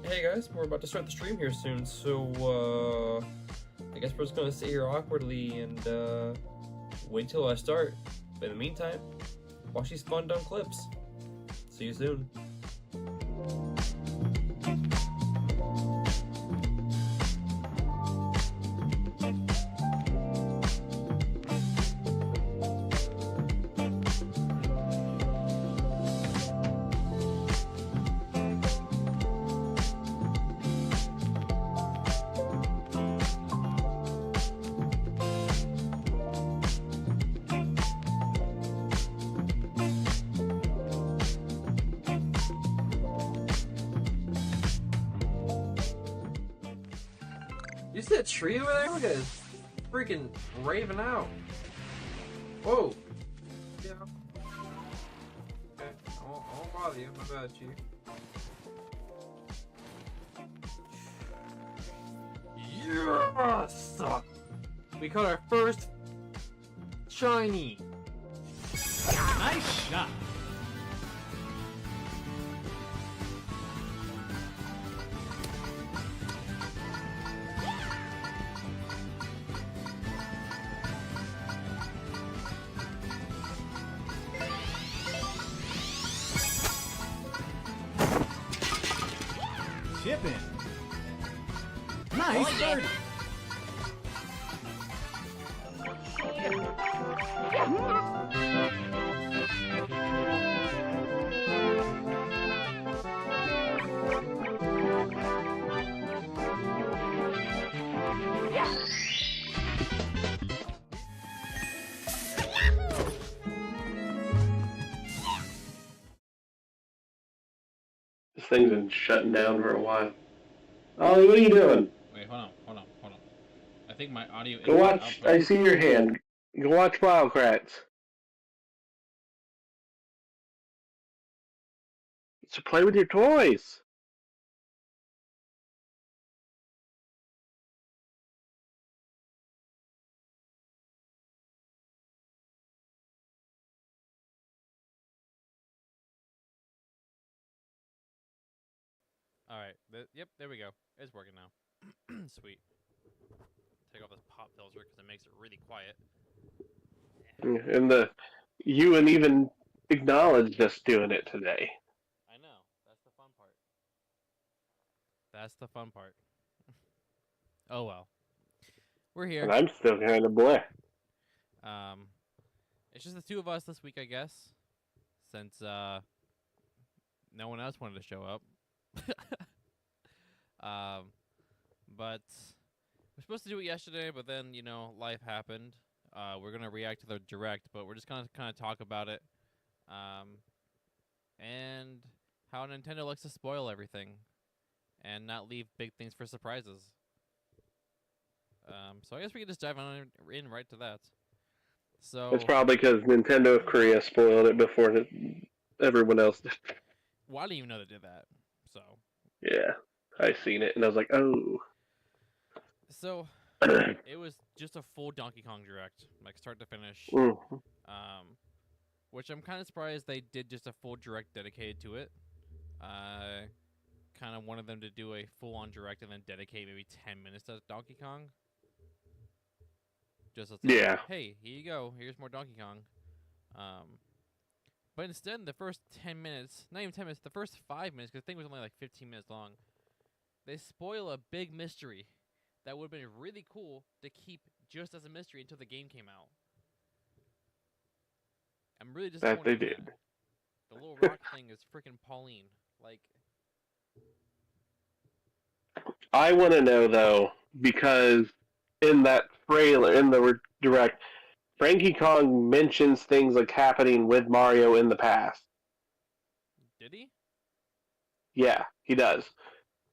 Hey guys, we're about to start the stream here soon, so I guess we're just gonna sit here awkwardly and wait till I start. But in the meantime, watch these fun dumb clips. See you soon. You see that tree over there? Look at it. It's freaking raving out. Whoa. Yeah. Okay. I won't bother you. My bad, Chief. Yes! We caught our first shiny. Nice shot. Chipping. Nice birdie. This thing's been shutting down for a while. Ollie, what are you doing? Wait, hold on. I think my audio is Go watch. up. I see your hand. Go watch Wildcrats. So play with your toys. Alright, yep, there we go. It's working now. Sweet. Take off this pop filter because it makes it really quiet. And you and even acknowledged us doing it today. I know. That's the fun part. That's the fun part. Oh well. We're here. And I'm still kind of bleh. It's just the two of us this week, I guess. Since no one else wanted to show up. But we're supposed to do it yesterday, but then, life happened. We're gonna react to the direct, but we're just gonna kind of talk about it. And how Nintendo likes to spoil everything and not leave big things for surprises. So I guess we can just dive in right to that. So It's probably because Nintendo of Korea spoiled it before everyone else did. well, I didn't even know they did that. So Yeah, I seen it and I was like, oh. So it was just a full Donkey Kong direct, like start to finish. Which I'm kind of surprised they did just a full direct dedicated to it. Kind of wanted them to do a full-on direct and then dedicate maybe 10 minutes to Donkey Kong. Just as like, Yeah. hey, here you go. Here's more Donkey Kong. But instead, the first 10 minutes, not even 10 minutes, the first 5 minutes, because the thing was only like 15 minutes long, they spoil a big mystery that would have been really cool to keep just as a mystery until the game came out. I'm really disappointed. That they did. The little rock thing is freaking Pauline. Like, I want to know though, because in that trailer, in the direct, Frankie Kong mentions things like happening with Mario in the past. did he? Yeah, he does.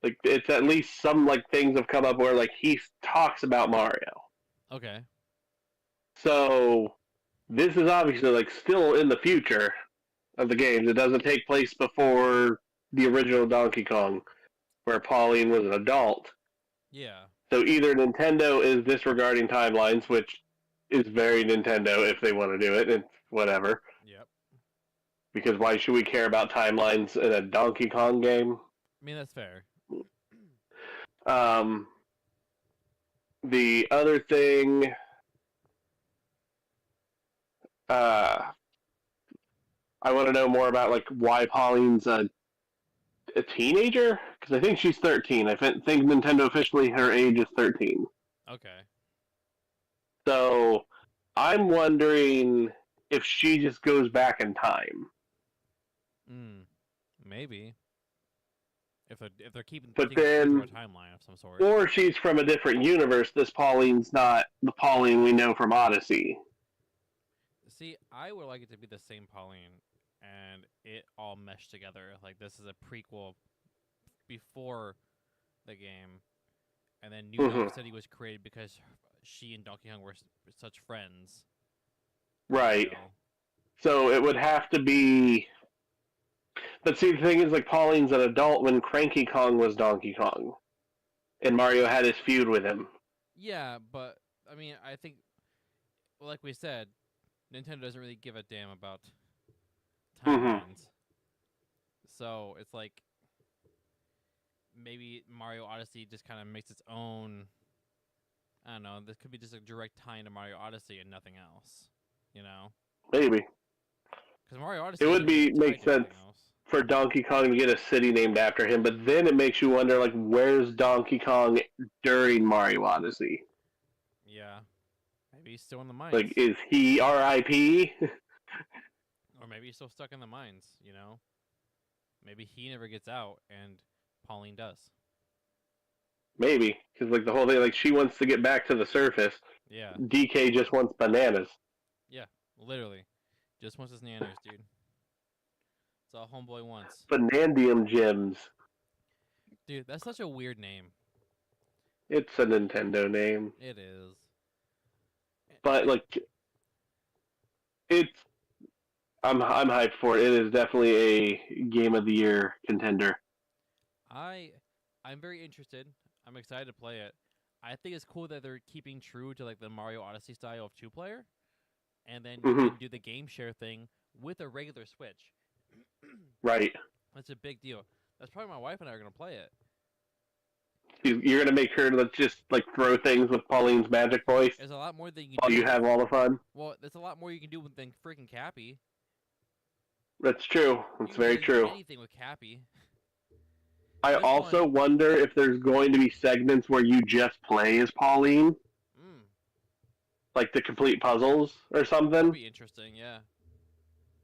Like, it's at least some like things have come up where like he talks about Mario. Okay. So this is obviously like still in the future of the games. It doesn't take place before the original Donkey Kong, where Pauline was an adult. Yeah. So either Nintendo is disregarding timelines, which is very Nintendo if they want to do it, and whatever. Yep. Because why should we care about timelines in a Donkey Kong game? I mean, that's fair. Um, the other thing, I want to know more about like why Pauline's a teenager, because I think she's 13. I think Nintendo officially her age is 13. Okay. So I'm wondering if she just goes back in time. Maybe. If they're keeping But things true to then, a timeline of some sort. or she's from a different universe. This Pauline's not the Pauline we know from Odyssey. See, I would like it to be the same Pauline, and it all meshed together. Like this is a prequel before the game, and then New Donk City was created because she and Donkey Kong were such friends. Right. You know? So it would have to be. But see, the thing is, like, Pauline's an adult when Cranky Kong was Donkey Kong, and Mario had his feud with him. Yeah, but I mean, I think, like we said, Nintendo doesn't really give a damn about timelines. So it's like maybe Mario Odyssey just kind of makes its own. I don't know. This could be just a direct tie into Mario Odyssey and nothing else. You know, Maybe. because Mario Odyssey It would isn't really be tied make to sense anything else. for Donkey Kong to get a city named after him, but then it makes you wonder, like, where's Donkey Kong during Mario Odyssey? Yeah, maybe he's still in the mines. Like, is he R.I.P.? Or maybe he's still stuck in the mines, you know? Maybe he never gets out and Pauline does. Maybe. Because, like, the whole thing, like, she wants to get back to the surface. Yeah. DK just wants bananas. Yeah, literally. Just wants his nanos, dude. It's all homeboy wants. Banandium gems. Dude, that's such a weird name. It's a Nintendo name. It is. But, like, it's... I'm hyped for it. It is definitely a Game of the Year contender. I'm very interested. I'm excited to play it. I think it's cool that they're keeping true to like the Mario Odyssey style of 2-player, and then you can do the game share thing with a regular Switch. Right. That's a big deal. That's probably my wife and I are gonna play it. You're gonna make her just like throw things with Pauline's magic voice. There's a lot more than you can while do. You have all the fun. Well, there's a lot more you can do than freaking Cappy. That's true. That's very true. Do anything with Cappy. I also wonder if there's going to be segments where you just play as Pauline, like to complete puzzles or something. That'd be interesting, yeah.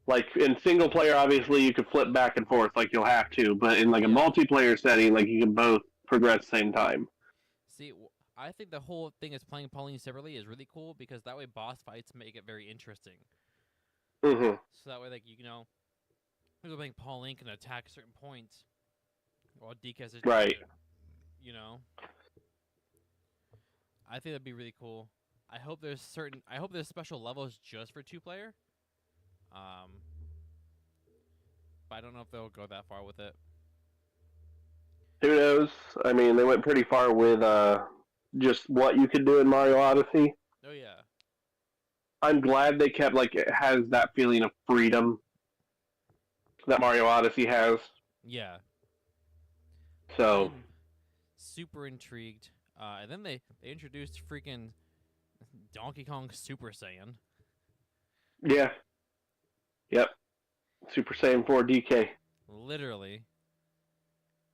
Like in single player, obviously you could flip back and forth, like you'll have to, but in like a multiplayer setting, like you can both progress at the same time. See, I think the whole thing is playing Pauline separately is really cool because that way boss fights make it very interesting. So that way, like you know, playing Pauline can attack certain points, while DK has right. You know, I think that'd be really cool. I hope there's special levels just for 2-player. But I don't know if they'll go that far with it. Who knows? I mean, they went pretty far with just what you could do in Mario Odyssey. Oh yeah. I'm glad they kept like it has that feeling of freedom that Mario Odyssey has. Yeah. So I'm super intrigued. And then they introduced freaking Donkey Kong Super Saiyan. Yeah. Yep. Super Saiyan 4 DK. Literally.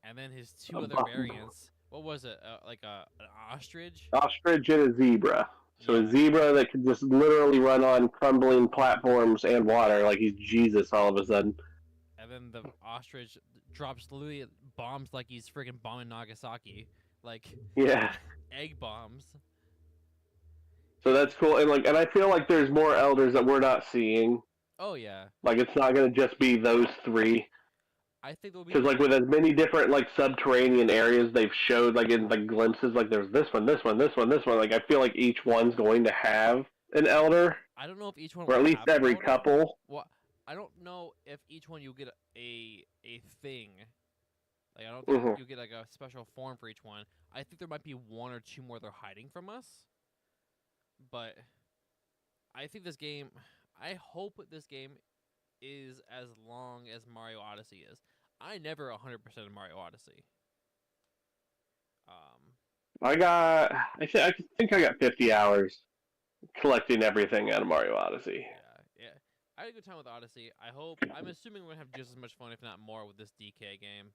And then his two other variants. What was it? Like an ostrich? Ostrich and a zebra. So a zebra that can just literally run on crumbling platforms and water like he's Jesus all of a sudden. And then the ostrich drops literally bombs like he's freaking bombing Nagasaki. Like egg bombs. So that's cool. And I feel like there's more elders that we're not seeing. Oh yeah. Like it's not gonna just be those three. I think there'll be because like with as many different like subterranean areas they've showed like in like glimpses, like there's this one, this one, this one, this one. Like I feel like each one's going to have an elder. I don't know if each one or at will least have every an elder. couple. Well, I don't know if each one you'll get a thing. Like I don't think you'll get like a special form for each one. I think there might be one or two more they're hiding from us. But I think this game. I hope this game is as long as Mario Odyssey is. I never 100% of Mario Odyssey. I think I got 50 hours collecting everything out of Mario Odyssey. Yeah. I had a good time with Odyssey. I'm assuming we're gonna have just as much fun, if not more, with this DK game.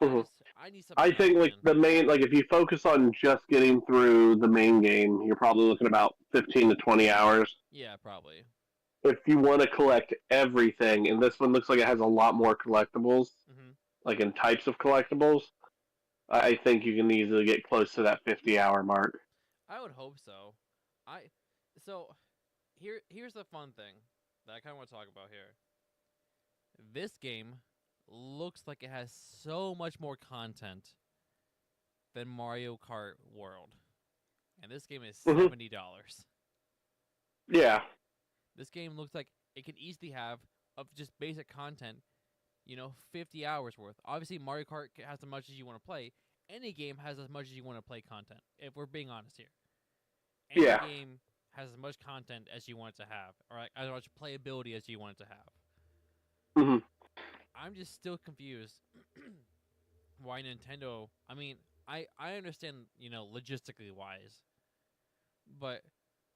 Mhm. I need something I else, think like man. the main like if you focus on just getting through the main game, you're probably looking about 15 to 20 hours. Yeah, probably. If you want to collect everything, and this one looks like it has a lot more collectibles, Hmm. like in types of collectibles, I think you can easily get close to that 50-hour mark. I would hope so. I so here's the fun thing that I kind of want to talk about here. This game looks like it has so much more content than Mario Kart World, and this game is Mhm. $70. Yeah. This game looks like it could easily have of just basic content, 50 hours worth. Obviously, Mario Kart has as much as you want to play. Any game has as much as you want to play content. If we're being honest here, any Yeah. game has as much content as you want it to have, or like, as much playability as you want it to have. Hmm. I'm just still confused why Nintendo. I mean, I understand, logistically wise, but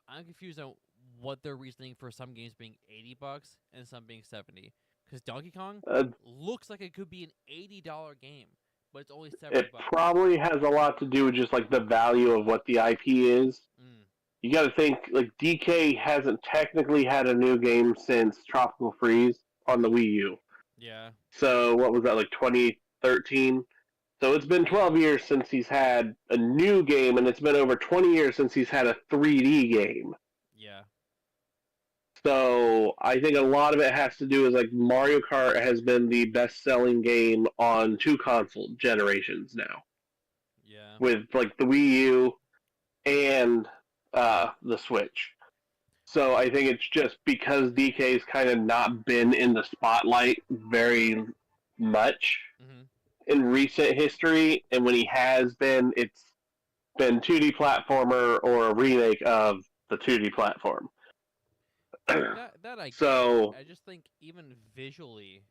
I'm confused on what their reasoning for some games being $80 and some being 70. Because Donkey Kong Uh, looks like it could be an $80 game, but it's only 70 it bucks. probably has a lot to do with just like the value of what the IP is. Mm, You got to think like DK hasn't technically had a new game since Tropical Freeze on the Wii U. yeah, So what was that, like 2013? So it's been 12 years since he's had a new game, and it's been over 20 years since he's had a 3D game. yeah, So I think a lot of it has to do with like Mario Kart has been the best-selling game on 2 console generations now, yeah. with like the Wii U and the Switch. So I think it's just because DK's kind of not been in the spotlight very much Hmm. in recent history, and when he has been, it's been 2D platformer or a remake of the 2D platform. That I get. So, I just think even visually,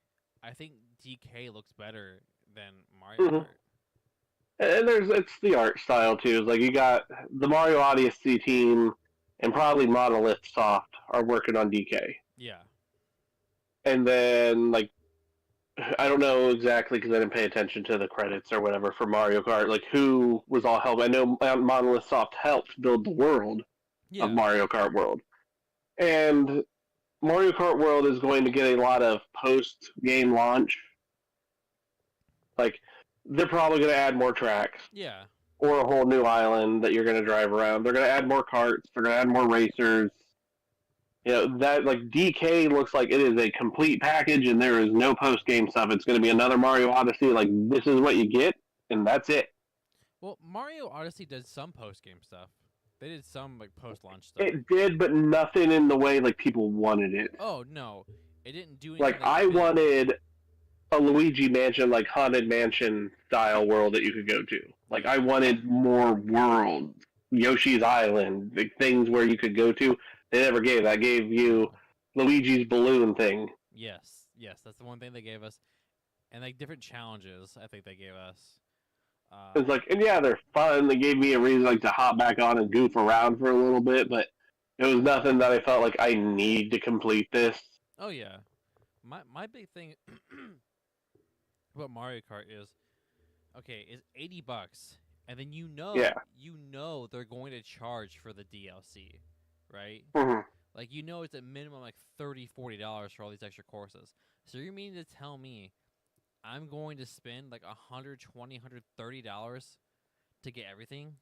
I think DK looks better than Mario mhm. Kart. And it's the art style too. Like you got the Mario Odyssey team and probably Monolith Soft are working on DK, Yeah, and then like I don't know exactly because I didn't pay attention to the credits or whatever for Mario Kart. Like who was all help? I know Monolith Soft helped build the world of yeah, Mario Kart World, and Mario Kart World is going to get a lot of post game launch. Like they're probably going to add more tracks yeah. or a whole new island that you're going to drive around. They're going to add more carts. They're going to add more racers. That like DK looks like it is a complete package, and there is no post game stuff. It's going to be another Mario Odyssey. Like this is what you get, and that's it. Well, Mario Odyssey did some post game stuff. They did some like post launch stuff. It did, but nothing in the way like people wanted it. Oh no, it didn't do anything. Like I big. wanted a Luigi Mansion, like Haunted Mansion style world that you could go to. Like I wanted more worlds, Yoshi's Island, like things where you could go to. They never gave that. Gave you Luigi's balloon thing. Yes, that's the one thing they gave us, and like different challenges. I think they gave us. It's like, and yeah, they're fun. They gave me a reason like to hop back on and goof around for a little bit, but it was nothing that I felt like I need to complete this. Oh yeah, my big thing about Mario Kart is, okay, is $80, and then Yeah. they're going to charge for the DLC, right? Mm-hmm. Like it's a minimum like $30-$40 for all these extra courses. So you're meaning to tell me I'm going to spend like $120-$130 to get everything?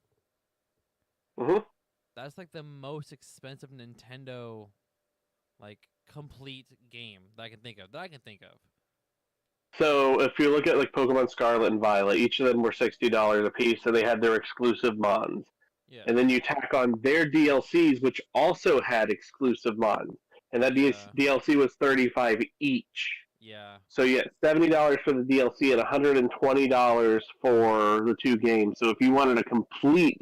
Mm-hmm. That's like the most expensive Nintendo like complete game that I can think of. So if you look at like Pokemon Scarlet and Violet, each of them were $60 a piece, so they had their exclusive mods. Yeah. And then you tack on their DLCs, which also had exclusive mods, and that DLC was $35 each. Yeah. So you get $70 for the DLC and $120 for the 2 games. So if you wanted to complete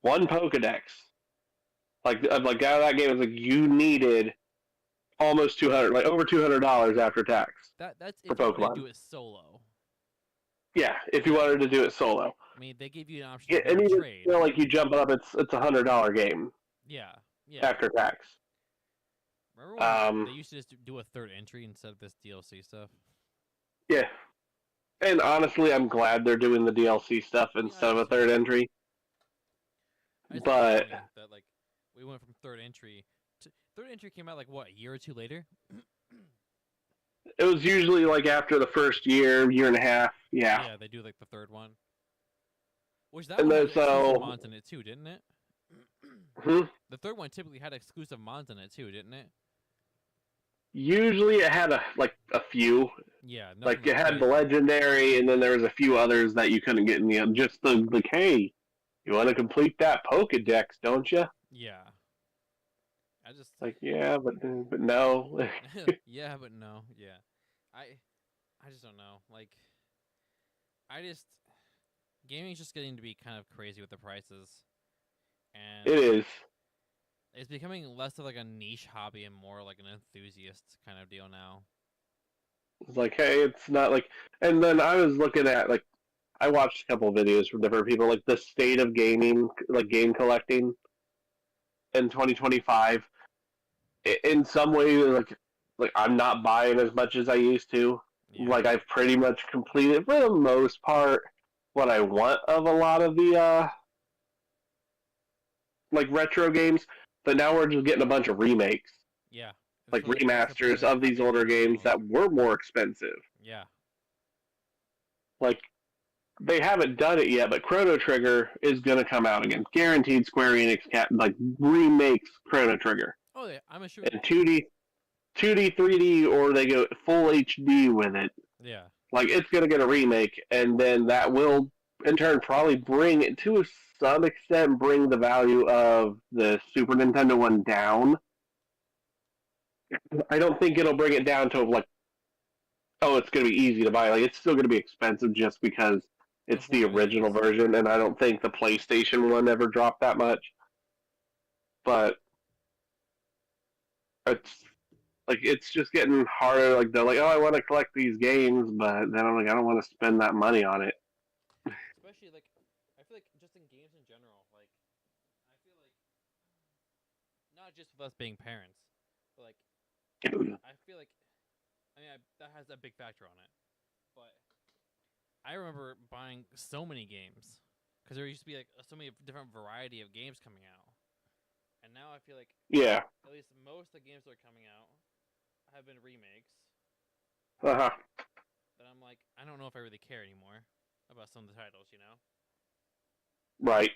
one Pokedex, like out of that game, it was like you needed almost $200, like over $200 after tax. That's for if you want Pokemon. to do it solo. Yeah, if you wanted to do it solo. mean, they gave you an option Yeah, to and maybe even trade. like you jump up, it's $100 game Yeah, yeah. after tax. Remember when Um, they used to just do a third entry instead of this DLC stuff? yeah, and honestly, I'm glad they're doing the DLC stuff I instead am of a too. third entry. I just think But it's funny that like we went from third entry to third entry came out like what, a year or two later? it was usually like after the first year, year and a half. Yeah, Yeah, they do like the third one. Which that and one had then exclusive so mods in it too, didn't it? hmm, The third one typically had exclusive mods in it too, didn't it? usually it had a few. Yeah, nothing Like you like had the crazy. legendary, and then there was a few others that you couldn't get in the end. Just the like, hey, you want to complete that Pokedex, don't you? Yeah. I just Like, yeah, but no. yeah, but no, yeah. I just don't know. Like I just gaming's just getting to be kind of crazy with the prices. And It is. it's becoming less of like a niche hobby and more like an enthusiast kind of deal now. It's like, hey, it's not like. And then I was looking at like, I watched a couple of videos from different people, like the state of gaming, like game collecting in 2025. In some way, like I'm not buying as much as I used to. Yeah. Like I've pretty much completed for the most part what I want of a lot of the like retro games, but now we're just getting a bunch of remakes, Yeah. like So that's the remasters pivot of these happening older now. games that were more expensive. Yeah. Like they haven't done it yet, but Chrono Trigger is going to come out again. Guaranteed Square Enix like remakes Chrono Trigger Oh yeah, I'm sure. in 2D, 3D, or they go full HD with it. Yeah. Like it's going to get a remake, and then that will in turn probably bring it to some extent bring the value of the Super Nintendo one down. I don't think it'll bring it down to like, oh, it's going to be easy to buy. Like it's still going to be expensive just because it's Of the what it original is. version, and I don't think the PlayStation one ever dropped that much. But it's like it's just getting harder. Like they're like, oh, I want to collect these games, but then I'm like, I don't want to spend that money on it. Especially like I feel like just in games in general, like I feel like not just with us being parents, but like I feel like I mean that has a big factor on it. But I remember buying so many games because there used to be like so many different variety of games coming out, and now I feel like Yeah. at least most of the games that are coming out have been remakes. Uh huh. That I'm like, I don't know if I really care anymore about some of the titles, you know. Right.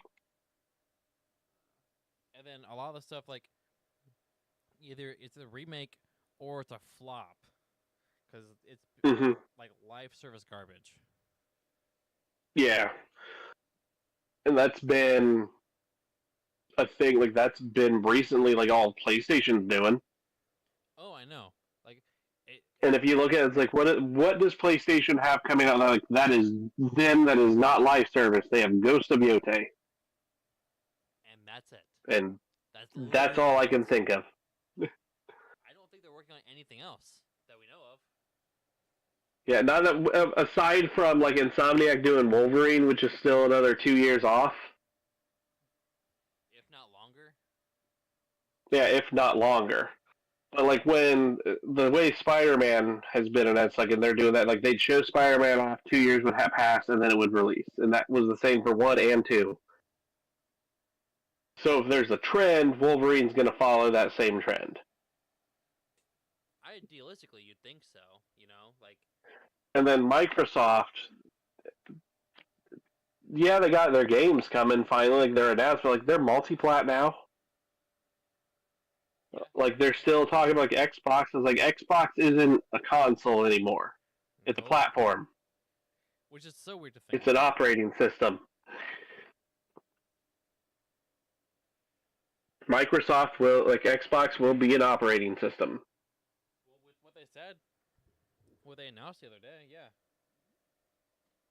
And then a lot of the stuff like either it's a remake or it's a flop because it's Hmm. like live service garbage. Yeah. And that's been a thing. Like that's been recently. Like all PlayStation's doing. Oh, I know. Like it, And if you look at it, it's like what does PlayStation have coming out? Like that is them. That is not live service. They have Ghost of Yote, and that's it. and that's Literally all I it. can think of. I don't think they're working on anything else that we know of. Yeah, not that, aside from like Insomniac doing Wolverine, which is still another 2 years off. If not longer. Yeah, if not longer. But like when the way Spider-Man has been announced, like and they're doing that, like they'd show Spider-Man off 2 years would have passed, and then it would release, and that was the same for 1 and 2. So if there's a trend, Wolverine's going to follow that same trend. Idealistically, you'd think so. You know, like And then Microsoft, yeah, they got their games coming finally. Like they're announced, but like they're multi-plat now. yeah. Like they're still talking about like Xbox. It's like Xbox isn't a console anymore. It's a Nope. platform. Which is so weird to think. It's an operating system. Microsoft will like Xbox will be an operating system. Well, with what they said, what they announced the other day, yeah.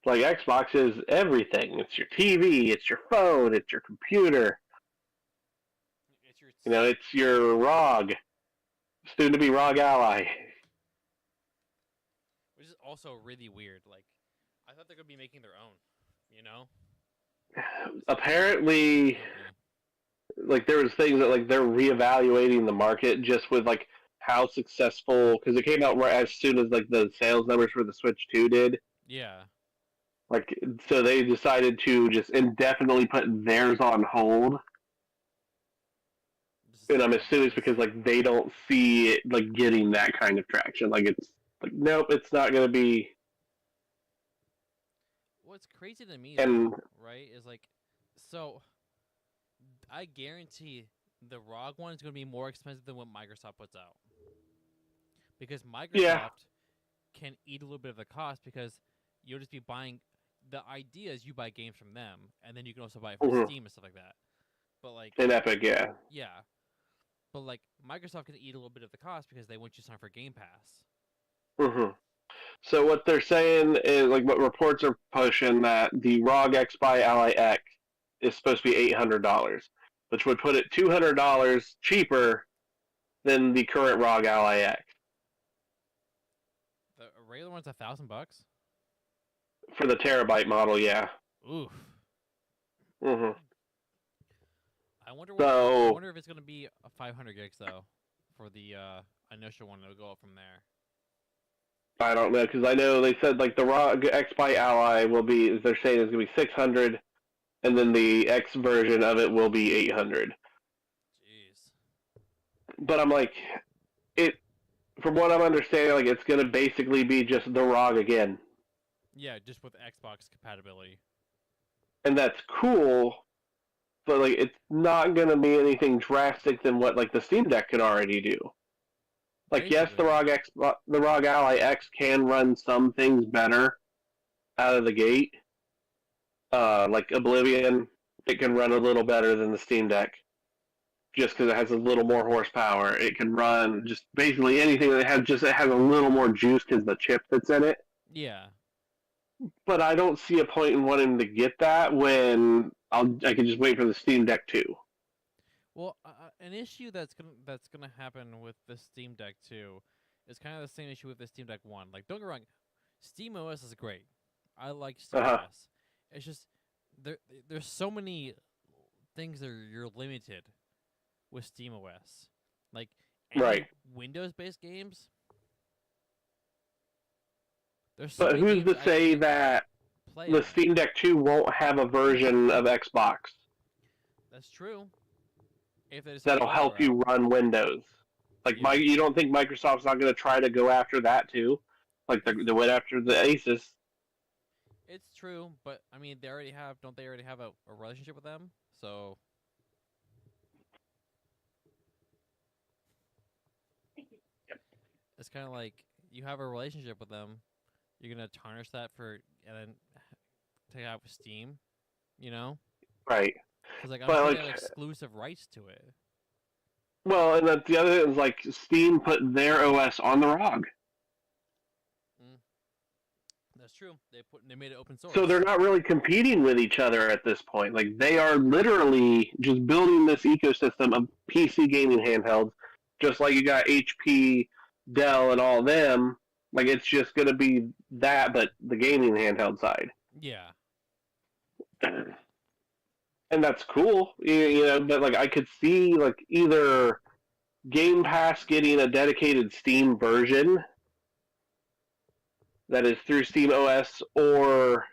Like Xbox is everything. It's your TV, it's your phone, it's your computer. It's your You know, it's your ROG, soon to be ROG Ally. which is also really weird. Like, I thought they're gonna be making their own. You know? apparently, like there was things that like they're reevaluating the market just with like how successful, because it came out right as soon as like the sales numbers for the Switch 2 did. Yeah. Like, so they decided to just indefinitely put theirs on hold. And I'm assuming it's because like they don't see it like getting that kind of traction. Like it's like nope, it's not going to be. What's crazy to me, And though, right, is like, so I guarantee the ROG one is going to be more expensive than what Microsoft puts out. Because Microsoft yeah, can eat a little bit of the cost because you'll just be buying the ideas, you buy games from them, and then you can also buy it from mm-hmm. Steam and stuff like that. But, like, And Epic, yeah. yeah. But, like, Microsoft can eat a little bit of the cost because they want you to sign for Game Pass. Mm-hmm. So what they're saying is like what reports are pushing that the ROG X by Ally X is supposed to be $800, which would put it $200 cheaper than the current ROG Ally X. The regular one's $1,000. For the terabyte model, yeah. Oof. Mm-hmm. I wonder So if it's gonna be a 500 gigs though, for the initial one. It'll go up from there. I don't know because I know they said like the ROG X by Ally will be, they're saying it's gonna be 600, and then the X version of it will be 800. Jeez. But I'm like, it. From what I'm understanding, like it's gonna basically be just the ROG again. Yeah, just with Xbox compatibility. And that's cool, but like it's not gonna be anything drastic than what like the Steam Deck can already do. Like yes, Basically. the ROG Ally X can run some things better out of the gate. Like Oblivion, it can run a little better than the Steam Deck, just because it has a little more horsepower. It can run just basically anything that it has a little more juice because the chip that's in it. Yeah. But I don't see a point in wanting to get that when I can just wait for the Steam Deck 2. Well, an issue that's gonna happen with the Steam Deck 2 is kind of the same issue with the Steam Deck 1. Like, don't get me wrong, Steam OS is great. I like Steam Uh-huh. OS. It's just there's so many things that you're limited with Steam OS. Like any Right. Windows-based games. There's so But many who's games to I say can't that play the on. Steam Deck 2 won't have a version of Xbox That's true. If they decide to that'll go that help you route. run Windows? Like, Yeah. you don't think Microsoft's not going to try to go after that too? Like they went after the Asus. It's true, but I mean, they already have. Don't they already have a relationship with them? So it's kind of like you have a relationship with them. You're gonna tarnish that and then take out with Steam, you know? Right. Because like I'm But sure they like, have exclusive rights to it. well, and that's the other thing is like Steam put their OS on the ROG. That's true. They made it open source. So they're not really competing with each other at this point. Like they are literally just building this ecosystem of PC gaming handhelds, just like you got HP, Dell, and all them. Like it's just going to be that, but the gaming handheld side. Yeah. And that's cool, you know. But like I could see like either Game Pass getting a dedicated Steam version that is through Steam OS, or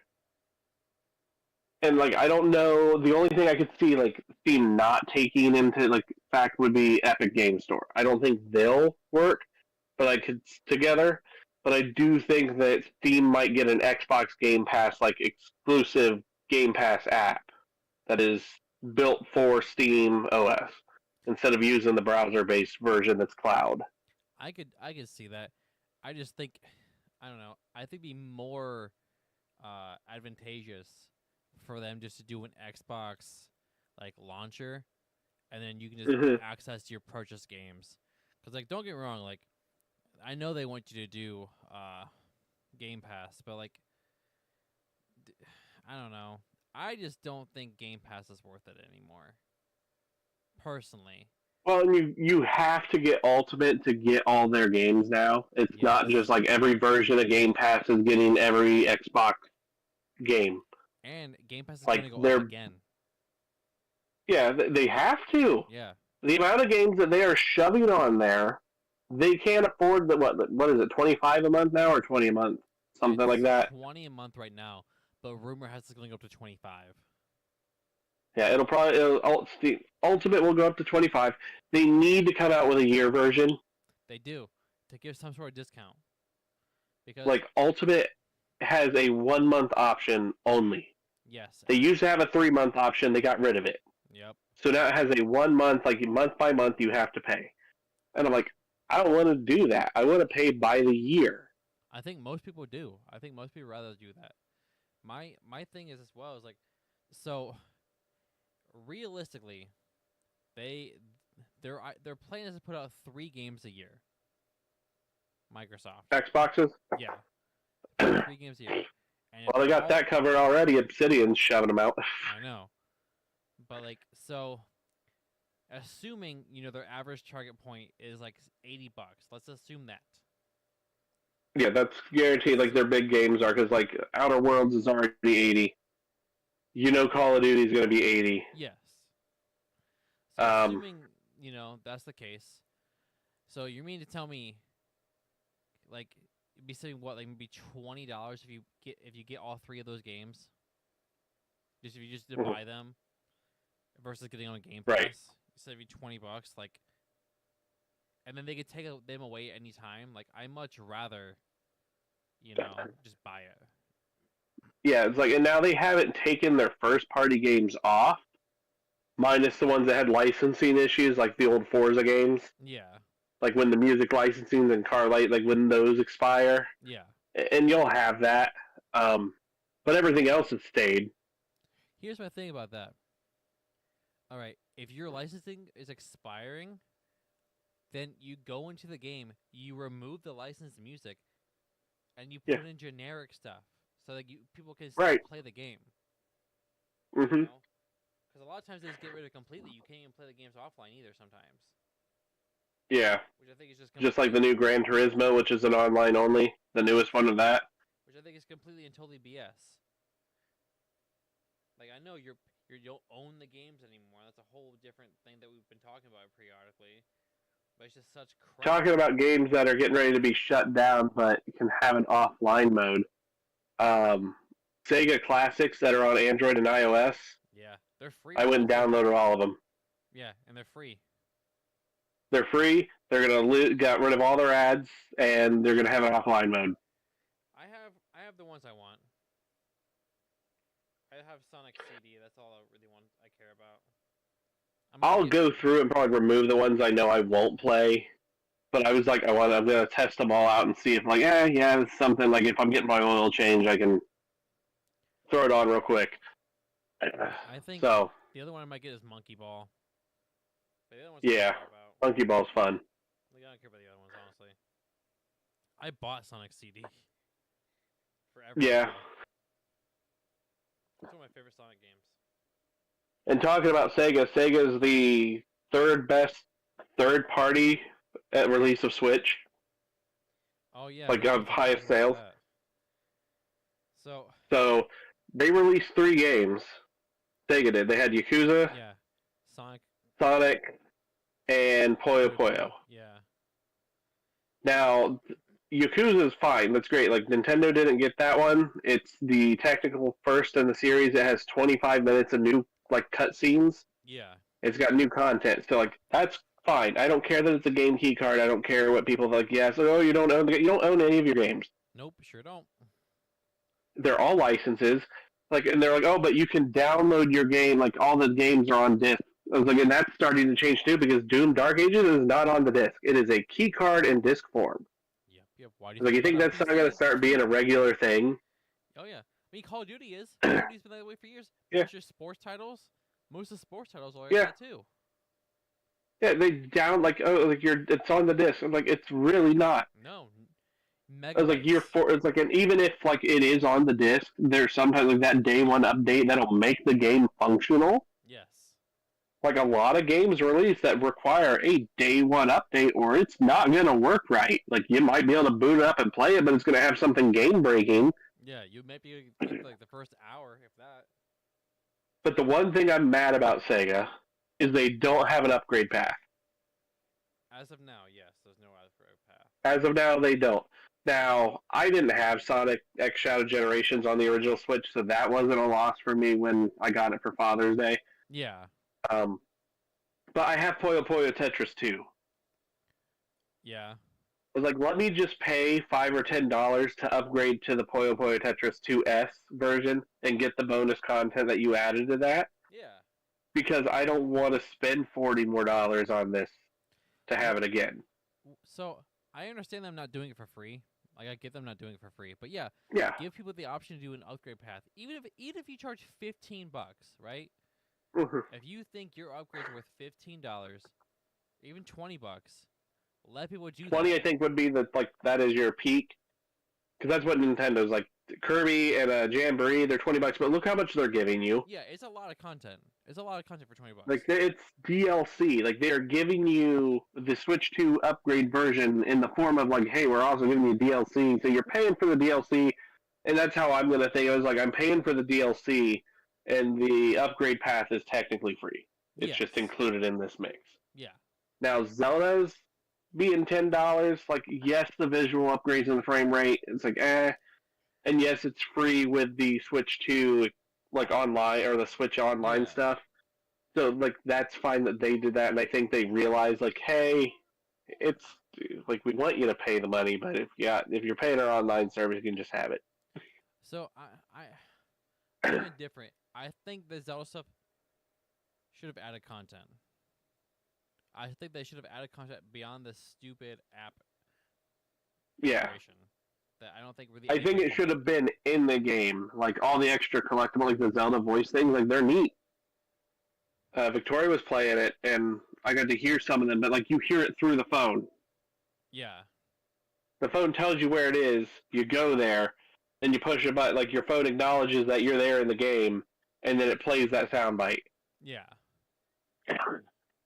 and like I don't know. The only thing I could see like Steam not taking into like fact would be Epic Game Store. I don't think they'll work, but I could together. But I do think that Steam might get an Xbox Game Pass like exclusive Game Pass app that is built for Steam OS instead of using the browser-based version that's cloud. I could see that. I just think I don't know. I think it'd be more advantageous for them just to do an Xbox like launcher, and then you can just access your purchase games. Because like, don't get me wrong, like I know they want you to do Game Pass, but like I don't know. I just don't think Game Pass is worth it anymore. Personally. Well, and you have to get Ultimate to get all their games now. It's not Yes. just like every version of Game Pass is getting every Xbox game. And Game Pass is Like, going to go they're- up again. Yeah, they have to. Yeah. The amount of games that they are shoving on there, they can't afford the what is it, 25 a month now or 20 a month, something like It's that. 20 a month right now, but rumor has it going up to 25. Yeah, the Ultimate will go up to 25. They need to come out with a year version. They do to give some sort of discount because Like Ultimate has a 1 month option only. yes. They used to have a 3 month option. They got rid of it. Yep. So now it has a 1 month, like month by month, you have to pay. And I'm like, I don't want to do that. I want to pay by the year. I think most people do. I think most people rather do that. My thing is as well is like, so realistically, their plan is to put out 3 games a year. Microsoft. Xboxes? Yeah. 3 games a year. And Well, they got that covered already. Obsidian's shoving them out. I know. But like, so assuming, their average target point is like $80. Let's assume that. Yeah, that's guaranteed. Like their big games are, because like Outer Worlds is already 80. Call of Duty is going to be 80. Yes. So assuming, that's the case. So you mean to tell me, like, you'd be saving what, like maybe $20 if you get all 3 of those games? Just if you just didn't buy them versus getting on Game Pass. Right. Save you $20, like, and then they could take them away anytime. Like, I much rather, just buy it. Yeah, it's like, and now they haven't taken their first party games off, minus the ones that had licensing issues, like the old Forza games. Yeah. Like when the music licensing and car light, like when those expire. Yeah. And you'll have that. But everything else has stayed. Here's my thing about that. All right, if your licensing is expiring, then you go into the game, you remove the licensed music, and you put in generic stuff, so that people can still play the game. Mm-hmm. Because a lot of times they just get rid of it completely. You can't even play the games offline either sometimes. Yeah. Which I think is just like the new Gran Turismo, which is an online only, the newest one of that. Which I think is completely and totally BS. Like, I know you don't own the games anymore. That's a whole different thing that we've been talking about periodically. But it's just such crap. Talking about games that are getting ready to be shut down, but can have an offline mode. Sega Classics that are on Android and iOS. Yeah, they're free. I went and downloaded all of them. Yeah, and they're free. They're free. They're gonna get rid of all their ads, and they're gonna have an offline mode. I have the ones I want. I have Sonic CD. That's all I care about. I'll go through and probably remove the ones I know I won't play. But I was like, I'm gonna test them all out and see if it's something like if I'm getting my oil change, I can throw it on real quick. I think so. The other one I might get is Monkey Ball. But the other ones Yeah, Monkey Ball's fun. I don't care about the other ones, honestly. I bought Sonic CD. Yeah. It's one of my favorite Sonic games. And talking about Sega, Sega's the third best third party at release of Switch. Oh yeah. Like of highest sales. So they released 3 games. Sega did. They had Yakuza, yeah, Sonic, and Puyo Puyo. Yeah. Now, Yakuza is fine. That's great. Like, Nintendo didn't get that one. It's the technical first in the series. It has 25 minutes of new, like, cutscenes. Yeah. It's got new content. So, like, that's fine. I don't care that it's a game key card. I don't care what people like. Yeah, so, you don't own any of your games. Nope, sure don't. They're all licenses. Like, and they're like, oh, but you can download your game. Like, all the games are on disc. I was like, and that's starting to change, too, because Doom Dark Ages is not on the disc. It is a key card in disc form. Yep. Why do Like, you think that's not going to start being a regular thing? Oh, yeah. I mean, Call of Duty is. Call of Duty's been that way for years. Yeah. Most of your sports titles, most of the sports titles are like that, too. Yeah, they it's on the disc. I'm like, it's really not. No. I was like, it's like, and even if like it is on the disc, there's sometimes like that day one update that'll make the game functional. Yes. Like a lot of games release that require a day one update, or it's not gonna work right. Like you might be able to boot it up and play it, but it's gonna have something game breaking Yeah, you might be able to keep like the first hour, if that. But the one thing I'm mad about Sega is they don't have an upgrade path. As of now, yes, there's no other path. As of now, they don't. Now, I didn't have Sonic X Shadow Generations on the original Switch, so that wasn't a loss for me when I got it for Father's Day. Yeah. Um, but I have Puyo Puyo Tetris 2. Yeah. I was like, let me just pay $5 or $10 to upgrade to the Puyo Puyo Tetris 2S version and get the bonus content that you added to that. Yeah. Because I don't want to spend $40 more on this to have it again. So I understand them not doing it for free. Like I get them not doing it for free, but yeah, Yeah. give people the option to do an upgrade path, even if you charge $15, right? Mm-hmm. If you think your upgrade's worth $15, even $20, let people do 20, that. I think, would be that is your peak. Because that's what Nintendo's like. Kirby and Jamboree, they're $20, but look how much they're giving you. Yeah, it's a lot of content. It's a lot of content for $20. Like, it's DLC. Like, they're giving you the Switch 2 upgrade version in the form of, like, hey, we're also giving you DLC. So you're paying for the DLC, and that's how I'm going to think. I was like, I'm paying for the DLC, and the upgrade path is technically free. It's just included in this mix. Yeah. Now, Zelda's being $10. Like, yes, the visual upgrades and the frame rate. It's like, eh. And yes, it's free with the Switch 2, like, online, or the Switch Online stuff. So, like, that's fine that they did that, and I think they realized, like, hey, it's, like, we want you to pay the money, but if you're paying our online service, you can just have it. So, I'm indifferent. I think the Zelda stuff should have added content. I think they should have added content beyond the stupid app. Yeah. That I don't think really. I think it should have been in the game. Like, all the extra collectible, like the Zelda voice things, like, they're neat. Victoria was playing it, and I got to hear some of them, but, like, you hear it through the phone. Yeah. The phone tells you where it is, you go there, and you push a button, like, your phone acknowledges that you're there in the game, and then it plays that soundbite. Yeah.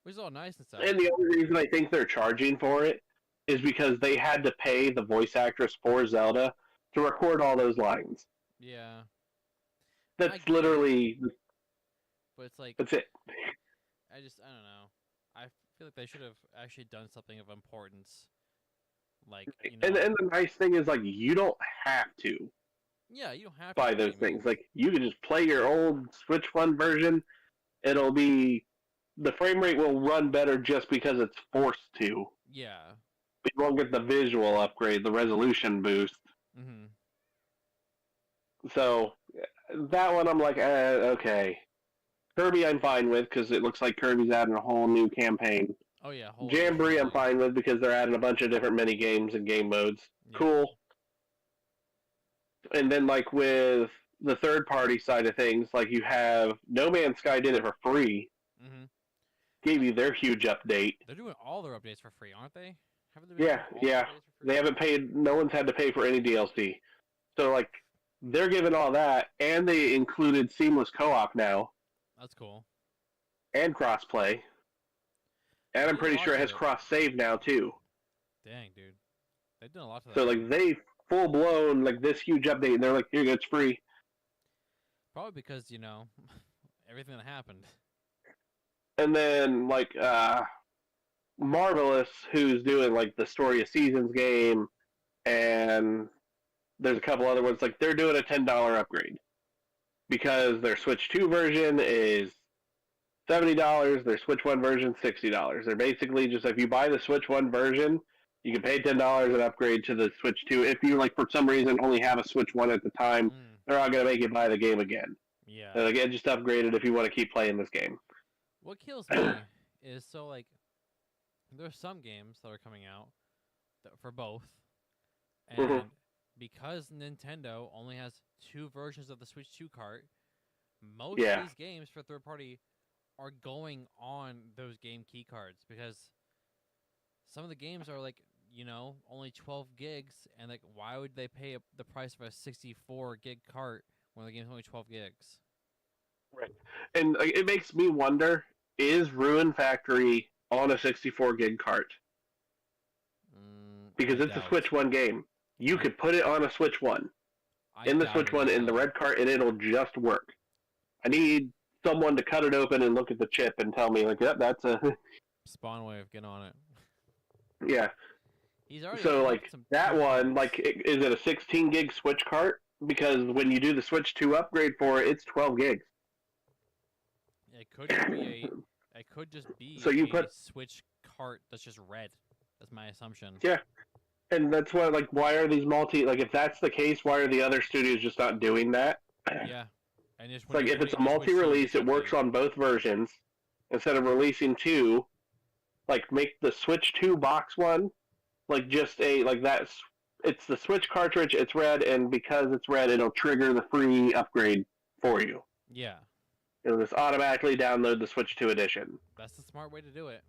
Which is all nice and stuff. And the only reason I think they're charging for it is because they had to pay the voice actress for Zelda to record all those lines. Yeah. That's literally... But it's like... That's it. I don't know. I feel like they should have actually done something of importance. Like, you know... And the nice thing is, like, you don't have to. Yeah, you don't have to buy those things. Like, you can just play your old Switch 1 version. It'll be... The frame rate will run better just because it's forced to. Yeah. But you won't get the visual upgrade, the resolution boost. Mm-hmm. So, that one I'm like, okay. Kirby I'm fine with, because it looks like Kirby's adding a whole new campaign. Oh, yeah. Jamboree I'm fine with, because they're adding a bunch of different mini games and game modes. Yeah. Cool. And then, like, with the third-party side of things, like, you have No Man's Sky did it for free. Mm-hmm. Gave you their huge update. They're doing all their updates for free, aren't they? Yeah. They haven't paid, no one's had to pay for any DLC. So, like, they're giving all that, and they included seamless co-op now. That's cool. And cross-play. And I'm pretty sure it has cross-save now, too. Dang, dude. They've done a lot to that. So, like, they full-blown, like, this huge update, and they're like, here you go, it's free. Probably because, you know, everything that happened. And then, like, Marvelous, who's doing, like, the Story of Seasons game, and there's a couple other ones, like, they're doing a $10 upgrade. Because their Switch 2 version is $70, their Switch 1 version $60. They're basically just, if you buy the Switch 1 version, you can pay $10 and upgrade to the Switch 2. If you, like, for some reason only have a Switch 1 at the time, they're not going to make you buy the game again. Yeah. And again, just upgrade it if you want to keep playing this game. What kills me is, so, like, there's some games that are coming out for both, and because Nintendo only has 2 versions of the Switch 2 cart, most of these games for third party are going on those game key cards, because some of the games are, like, you know, only 12 gigs, and, like, why would they pay the price of a 64 gig cart when the game's only 12 gigs? Right. And it makes me wonder, is Ruin Factory on a 64 gig cart? Because it's a Switch 1 game. You could put it on a Switch 1. in the doubt Switch it one is, in the though. red cart, and it'll just work. I need someone to cut it open and look at the chip and tell me, like, yep, that's a Spawn wave, get on it. yeah. He's already So opened up like some that two one, carts. like, is it a 16 gig Switch cart? Because when you do the Switch 2 upgrade for it, it's 12 gigs. It could just be a. It could just be So you a put Switch cart that's just red. That's my assumption. yeah, and that's why like why are these like if that's the case, why are the other studios just not doing that? Yeah. And just It's like if it's a multi-release, it works on both versions. Instead of releasing two, like make the Switch 2 box one, like just a like that's it's the Switch cartridge, it's red, and because it's red, it'll trigger the free upgrade for you. Yeah. It'll just automatically download the Switch 2 edition. That's the smart way to do it.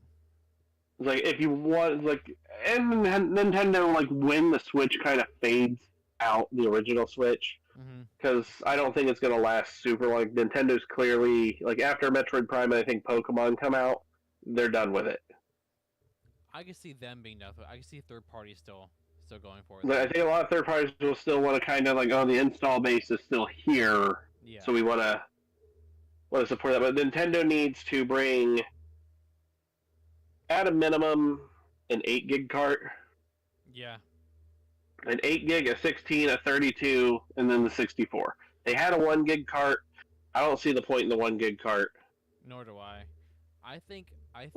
It's like if you want like and Nintendo like when the Switch kind of fades out the original Switch, Mm-hmm. because I don't think it's gonna last super long. Nintendo's clearly like after Metroid Prime and I think Pokemon come out, they're done with it. I can see them being done. I can see third parties still going for it. But I think a lot of third parties will still want to kind of like, oh, the install base is still here, Yeah. so we want to support that. But Nintendo needs to bring at a minimum an 8 gig cart, Yeah. an 8 gig, a 16, a 32, and then the 64. They had a 1 gig cart. I don't see the point in the 1 gig cart. Nor do I. I think.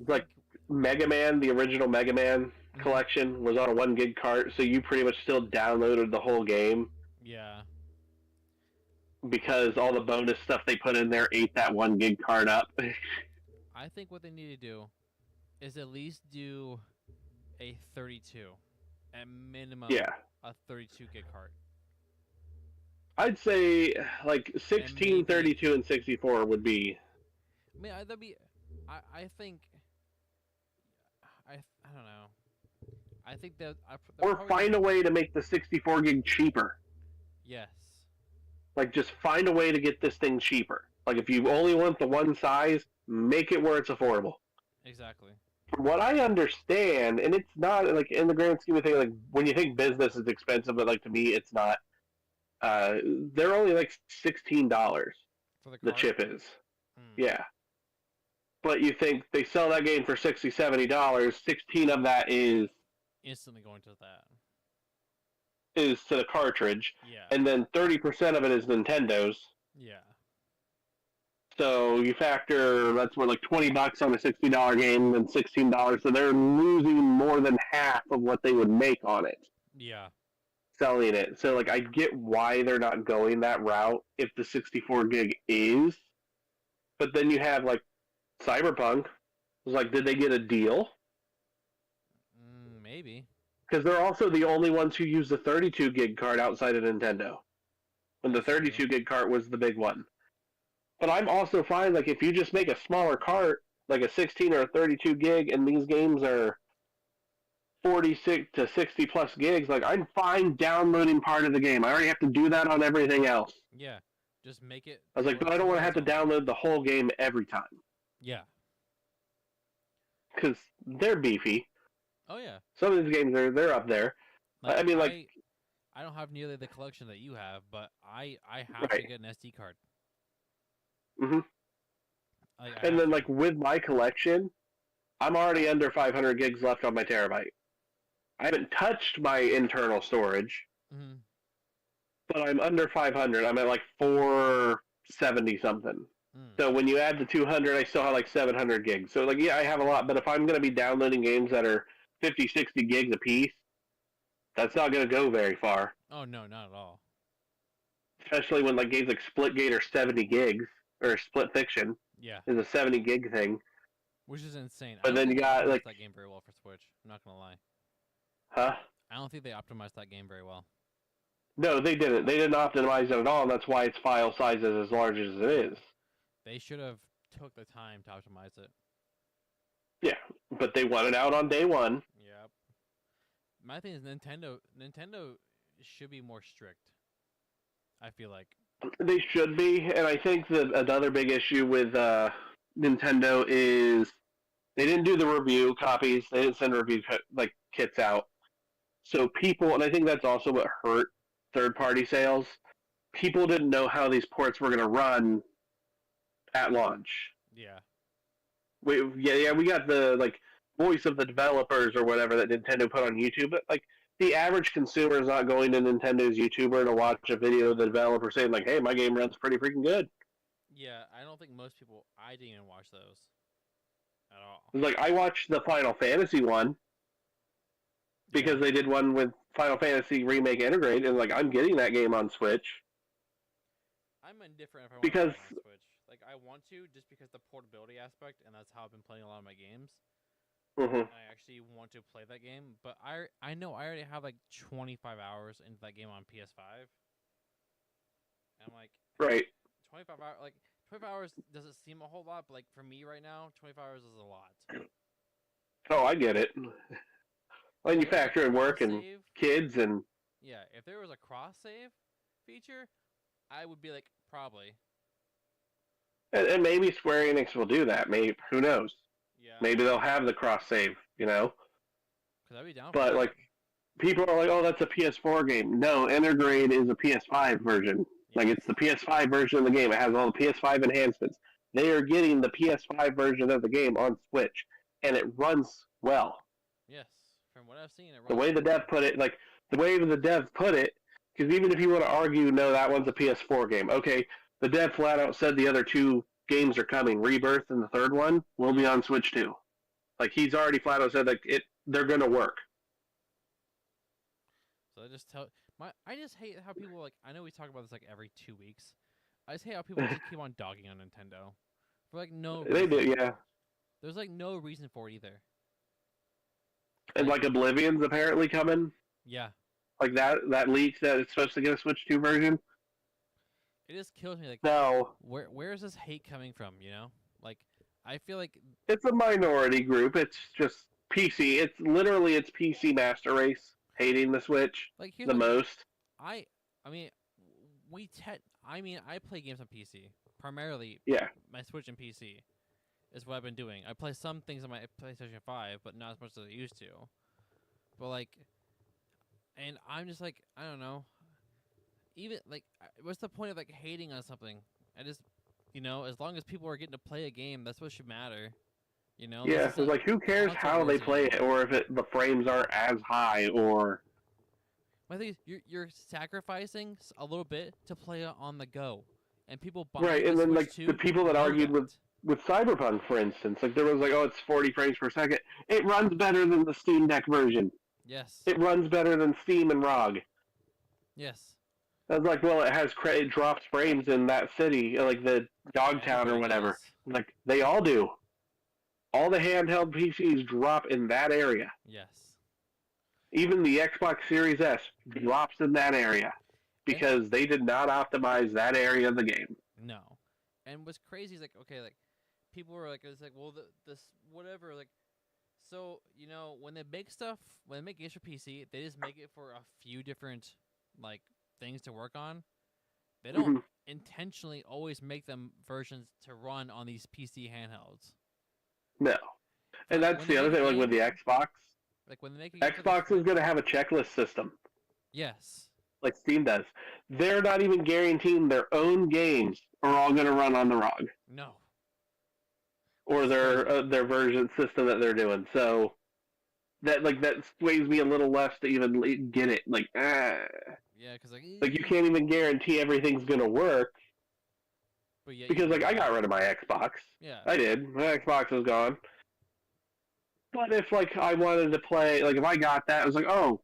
Like Mega Man, the original Mega Man collection was on a 1 gig cart, so you pretty much still downloaded the whole game Yeah. because all the bonus stuff they put in there ate that 1 gig cart up. I think what they need to do is at least do a 32, at minimum. Yeah. A 32 gig cart. I'd say like 16, maybe- 32, and 64 would be. I mean, that'd be. I think. I don't know. I think that. Or find a way to make the 64 gig cheaper. Yes. Like, just find a way to get this thing cheaper. Like, if you only want the one size, make it where it's affordable. Exactly. From what I understand, and it's not, like, in the grand scheme of things, like, when you think business is expensive, but, like, to me, it's not. They're only, like, $16. For the The cart? chip is. Hmm. Yeah. But you think they sell that game for $60, $70, 16 of that is Instantly going to that. to the cartridge, Yeah. and then 30% of it is Nintendo's. Yeah. So you factor that's what like $20 on a $60 game and $16, so they're losing more than half of what they would make on it Yeah. selling it. So like I get why they're not going that route if the 64 gig is, but then you have like Cyberpunk. It's like, did they get a deal? Maybe. Because they're also the only ones who use the 32 gig card outside of Nintendo. When the 32 gig cart was the big one. But I'm also fine, like, if you just make a smaller cart, like a 16 or a 32 gig, and these games are 46 to 60 plus gigs, like, I'm fine downloading part of the game. I already have to do that on everything else. Yeah. Just make it. I was like, but I don't want to have to download the whole game every time. Yeah. Because they're beefy. Oh yeah. Some of these games, they're up there. I mean, like... I don't have nearly the collection that you have, but I have Right. to get an SD card. Mhm. And then, like, with my collection, I'm already under 500 gigs left on my terabyte. I haven't touched my internal storage, Mm-hmm. but I'm under 500. I'm at, like, 470 something. So when you add the 200, I still have, like, 700 gigs. So, like, yeah, I have a lot, but if I'm going to be downloading games that are 50, 60 gigs a piece, that's not going to go very far. Oh no, not at all. Especially when, like, games like Splitgate are 70 gigs, or Split Fiction Yeah. is a 70 gig thing. Which is insane. But then you got, like... that game very well for Switch. I'm not gonna lie. Huh? I don't think they optimized that game very well. No, they didn't. They didn't optimize it at all, and that's why its file size is as large as it is. They should have took the time to optimize it. Yeah, but they want it out on day one. Yep. My thing is Nintendo should be more strict. I feel like. They should be, and I think that another big issue with Nintendo is they didn't do the review copies. They didn't send review kits out. So people, and I think that's also what hurt third-party sales. people didn't know how these ports were going to run at launch. Yeah. We got the like voice of the developers or whatever that Nintendo put on YouTube, but like the average consumer is not going to Nintendo's YouTuber to watch a video of the developer saying like, "Hey, my game runs pretty freaking good." Yeah, I don't think most people. I didn't even watch those at all. Like I watched the Final Fantasy one because they did one with Final Fantasy Remake Integrate, and like I'm getting that game on Switch. I'm indifferent if I want Because- to play it on Switch. Like I want to just because the portability aspect, and that's how I've been playing a lot of my games. Mm-hmm. I actually want to play that game, but I know I already have like 25 hours into that game on PS5. And I'm like, Right. 25 hours, like 25 hours doesn't seem a whole lot, but like for me right now, 25 hours is a lot. Oh, I get it. When you If there was a factor in work and cross-save- kids and yeah, if there was a cross save feature, I would be like probably. and maybe Square Enix will do that. Maybe who knows? Yeah. Maybe they'll have the cross save. You know. Because I'd be down. But for like, people are like, "Oh, that's a PS4 game." No, Intergrade is a PS5 version. Like it's the PS5 version of the game. It has all the PS5 enhancements. They are getting the PS5 version of the game on Switch, and it runs well. Yes, from what I've seen, it The runs way the dev put it, because even if you want to argue, no, that one's a PS4 game. Okay, the dev flat out said the other two games are coming. Rebirth and the third one will be on Switch too. Like he's already flat out said that they're gonna work. So I just hate how people like. I know we talk about this like every 2 weeks. I just hate how people just keep on dogging on Nintendo for like no. They reason. do, yeah. There's like no reason for it either. And like Oblivion's apparently coming. Yeah, Like that leak that it's supposed to get a Switch 2 version. it just kills me. Like, No, where is this hate coming from? You know, like I feel like it's a minority group. It's just PC. It's PC master race hating the Switch like here's the the thing. most. I mean, I play games on PC primarily. Yeah. My Switch and PC is what I've been doing. I play some things on my PlayStation 5, but not as much as I used to. But like, and I'm just like, I don't know. Even like, what's the point of like hating on something? I just, as long as people are getting to play a game, that's what should matter. Yeah, This so is like, who cares console how they wars play it, anymore. or if the frames aren't as high, or My thing is, you're sacrificing a little bit to play it on the go, and people buy right. the And then Switch like 2 the people that know argued that. with Cyberpunk, for instance, like there was like, oh, it's 40 frames per second. It runs better than the Steam Deck version. Yes. It runs better than Steam and ROG. Yes. I was like, well, it drops frames in that city, like the Dogtown or Everybody whatever. does. Like they all do. All the handheld PCs drop in that area. Yes. Even the Xbox Series S drops in that area because they did not optimize that area of the game. No. And what's crazy is like, okay, like people were like, it's like, well, this whatever, like, so when they make games for PC, they just make it for a few different like things to work on. They don't Mhm. intentionally always make them versions to run on these PC handhelds. No. And Like, that's when the they other make a thing, like with the game- Xbox. Like when they make a game for the Xbox is Switch- going to have a checklist system, Yes. like Steam does. They're not even guaranteeing their own games are all going to run on the ROG No. or their version system that they're doing. So that sways me a little less to even get it. Like, Yeah, because like you can't even guarantee everything's going to work But yeah, because like I got rid of my Xbox. Yeah. I did. My Xbox is gone. But if like I wanted to play, like if I got that, I was like, oh,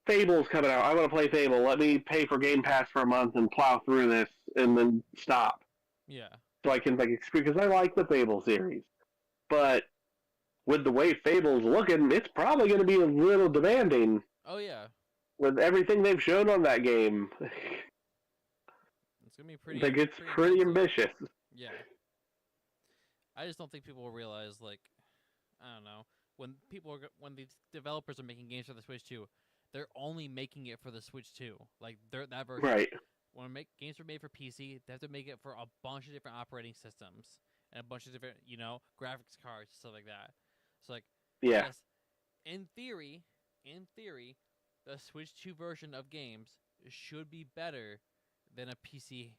Fable's coming out. I want to play Fable. Let me pay for Game Pass for a month and plow through this and then stop. Yeah. So I can like experience, because I like the Fable series. But with the way Fable's looking, it's probably going to be a little demanding Oh yeah. with everything they've shown on that game. It's gonna be pretty. Like it's pretty intensive. ambitious. Yeah. I just don't think people will realize, like, I don't know, when these developers are making games for the Switch 2, they're only making it for the Switch 2. Like, that version. Right. When games are made for PC, they have to make it for a bunch of different operating systems and a bunch of different, graphics cards, stuff like that. So, like, Yeah. yes, in theory, the Switch 2 version of games should be better than a PC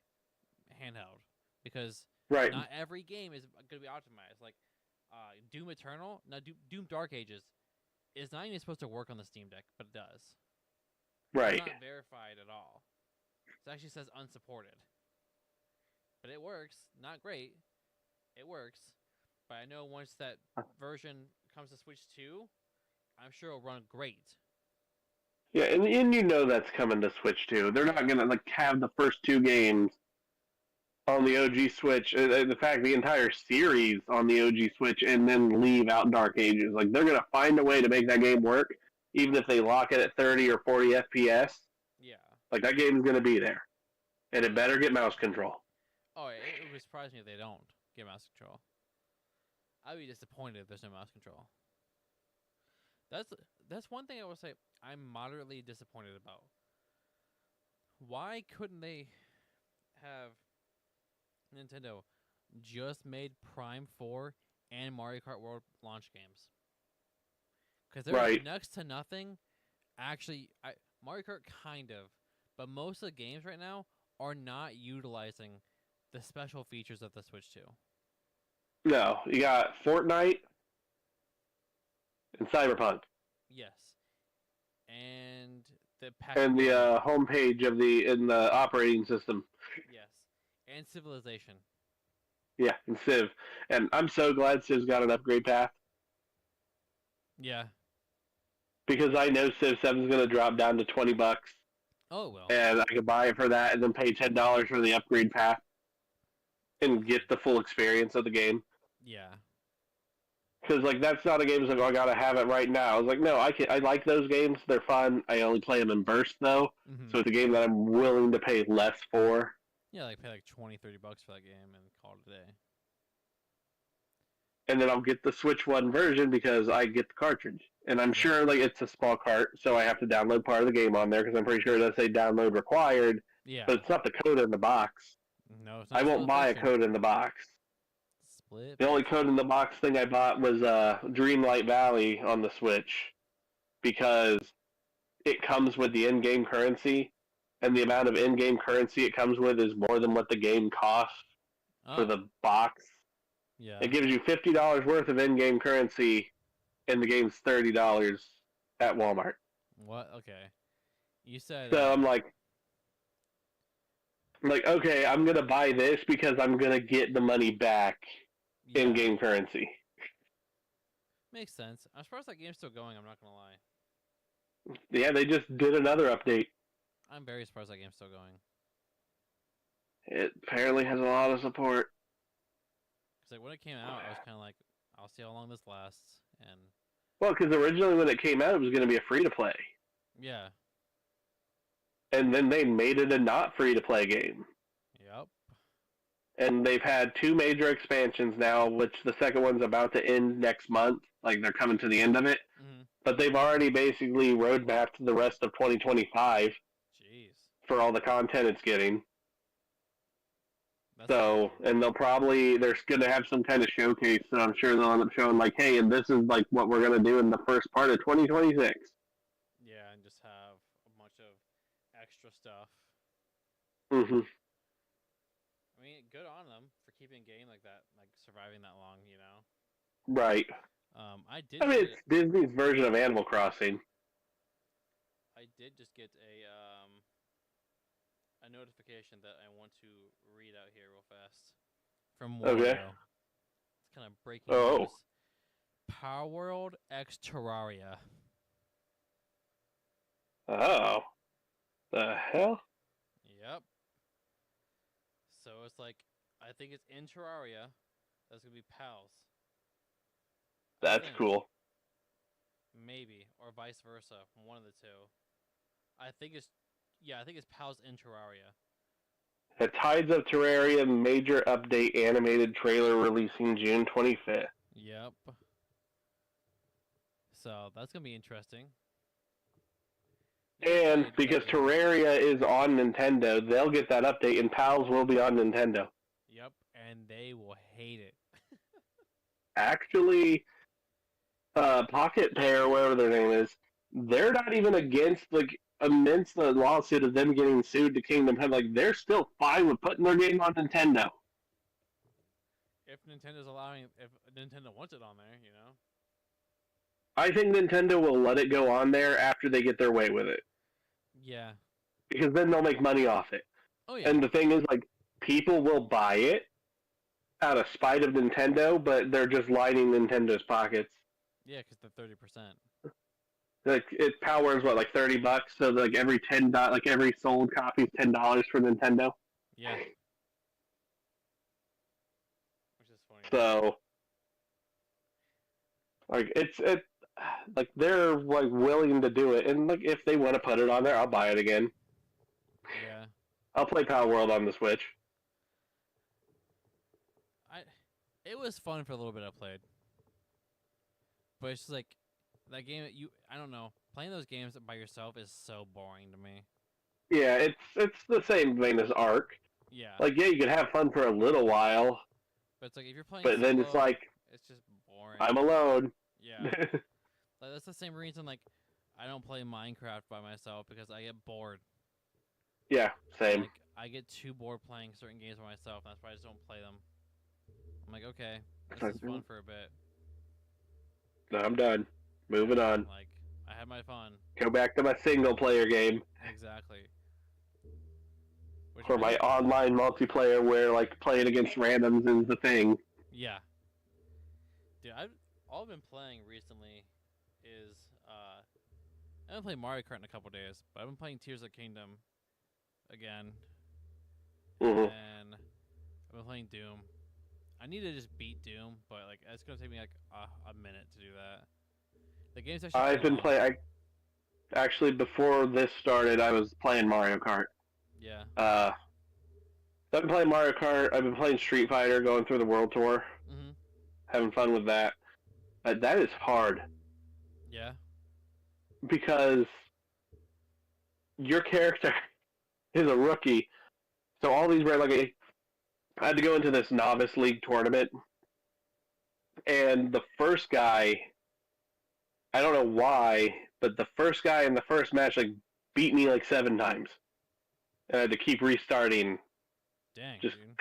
handheld because Right. not every game is going to be optimized. Like Doom Eternal, now Doom Dark Ages is not even supposed to work on the Steam Deck, but it does. Right. It's not verified at all. It actually says unsupported. But it works. Not great. It works. But I know once that version comes to Switch 2, I'm sure it'll run great. Yeah, and you know that's coming to Switch too. They're not gonna like have the first 2 games on the OG Switch. In fact, the entire series on the OG Switch, and then leave out Dark Ages. Like they're gonna find a way to make that game work, even if they lock it at 30 or 40 FPS. Yeah. Like that game's gonna be there, and it better get mouse control. Oh, it would surprise me if they don't get mouse control. I'd be disappointed if there's no mouse control. That's one thing I will say I'm moderately disappointed about. Why couldn't they have Nintendo just made Prime 4 and Mario Kart World launch games? Because there's Right. next to nothing. Actually, Mario Kart kind of, but most of the games right now are not utilizing the special features of the Switch 2. No, you got Fortnite and Cyberpunk, Yes. And the and the homepage of the operating system. Yes. And Civilization. Yeah, and Civ. And I'm so glad Civ's got an upgrade path, Yeah. because I know Civ 7 is going to drop down to $20, Oh, well. and I could buy it for that, and then pay $10 for the upgrade path, and get the full experience of the game. Yeah. Because like that's not a game that's like, oh, I gotta have it right now. I was like, no, I like those games. They're fun. I only play them in bursts though, Mm-hmm. so it's a game that I'm willing to pay less for. Yeah, like pay like $20, $30 for that game and call it a day. And then I'll get the Switch One version because I get the cartridge, and I'm sure like it's a small cart, so I have to download part of the game on there because I'm pretty sure it does say download required. Yeah. But it's not the code in the box. No, it's not. I won't buy a code in the box. Split. The only code in the box thing I bought was Dreamlight Valley on the Switch, because it comes with the in-game currency, and the amount of in-game currency it comes with is more than what the game costs for the box. Yeah. It gives you $50 worth of in-game currency, and the game's $30 at Walmart. What? Okay. You said. So I'm like, okay, I'm gonna buy this because I'm gonna get the money back. Yeah. In-game currency. Makes sense. I'm surprised that game's still going. I'm not gonna lie. Yeah, they just did another update. I'm very surprised that game's still going. It apparently has a lot of support. Because like when it came out, I was kind of like, I'll see how long this lasts, and Well, because originally when it came out, it was going to be a free-to-play. yeah. And then they made it a not free-to-play game. Yep. And they've had 2 major expansions now, which the second one's about to end next month. Like, they're coming to the end of it. Mm-hmm. But they've already basically roadmapped the rest of 2025 Jeez. for all the content it's getting. That's So, and they're going to have some kind of showcase, so I'm sure they'll end up showing, like, hey, and this is, like, what we're going to do in the first part of 2026. yeah, and just have a bunch of extra stuff. Mm-hmm. I mean, good on them for keeping a game like that, like surviving that long, you know. Right. I did. I mean, it's Disney's version of Animal Crossing. I did just get a notification that I want to read out here real fast from Wario. Okay. It's kind of breaking Oh. news. Power World X Terraria. Oh. The hell? Yep. So it's like, I think it's in Terraria. That's gonna be pals. That's think. cool. Maybe, or vice versa, one of the two. I think it's pals in Terraria. The Tides of Terraria major update animated trailer releasing June 25th. Yep. So that's gonna be interesting. And because Terraria is on Nintendo, they'll get that update, and Pals will be on Nintendo. Yep, and they will hate it. Actually, Pocket Pair, whatever their name is, they're not even against, like, amidst the lawsuit of them getting sued to Kingdom Hearts, like they're still fine with putting their game on Nintendo. If Nintendo wants it on there, you know. I think Nintendo will let it go on there after they get their way with it. Yeah. Because then they'll make money off it. Oh yeah. And the thing is, like, people will buy it out of spite of Nintendo, but they're just lining Nintendo's pockets. Yeah, because they're 30%. Like it powers what, like $30, so like every every sold copy is $10 for Nintendo. Yeah. Which is funny. So, like it's like they're like willing to do it, and like if they want to put it on there, I'll buy it again. Yeah. I'll play Power World on the Switch. It was fun for a little bit. I played, but it's just like that game. I don't know. Playing those games by yourself is so boring to me. Yeah, it's the same vein as Ark. Yeah. Like, yeah, you can have fun for a little while, But it's like if you're playing. but then it's solo, like it's just boring. I'm alone. Yeah. Like that's the same reason. Like I don't play Minecraft by myself because I get bored. Yeah, same. Like I get too bored playing certain games by myself. And that's why I just don't play them. I'm like, okay, this is fun for a bit. No, I'm done. Moving on. Like I had my fun. Go back to my single player game. Exactly. Which Or my online multiplayer where like playing against randoms is the thing. Yeah. Dude, all I've been playing recently is I haven't played Mario Kart in a couple days, but I've been playing Tears of the Kingdom again. Mm-hmm. And I've been playing Doom. I need to just beat Doom, but like it's gonna take me like a minute to do that. The game's actually. I've been playing. Actually, before this started, I was playing Mario Kart. Yeah. I've been playing Mario Kart. I've been playing Street Fighter, going through the World Tour, having fun with that. That is hard. Yeah. Because your character is a rookie, so all these like I had to go into this novice league tournament, and the first guy, I don't know why, but the first guy in the first match like beat me like 7 times, and I had to keep restarting. Dang. Just dude.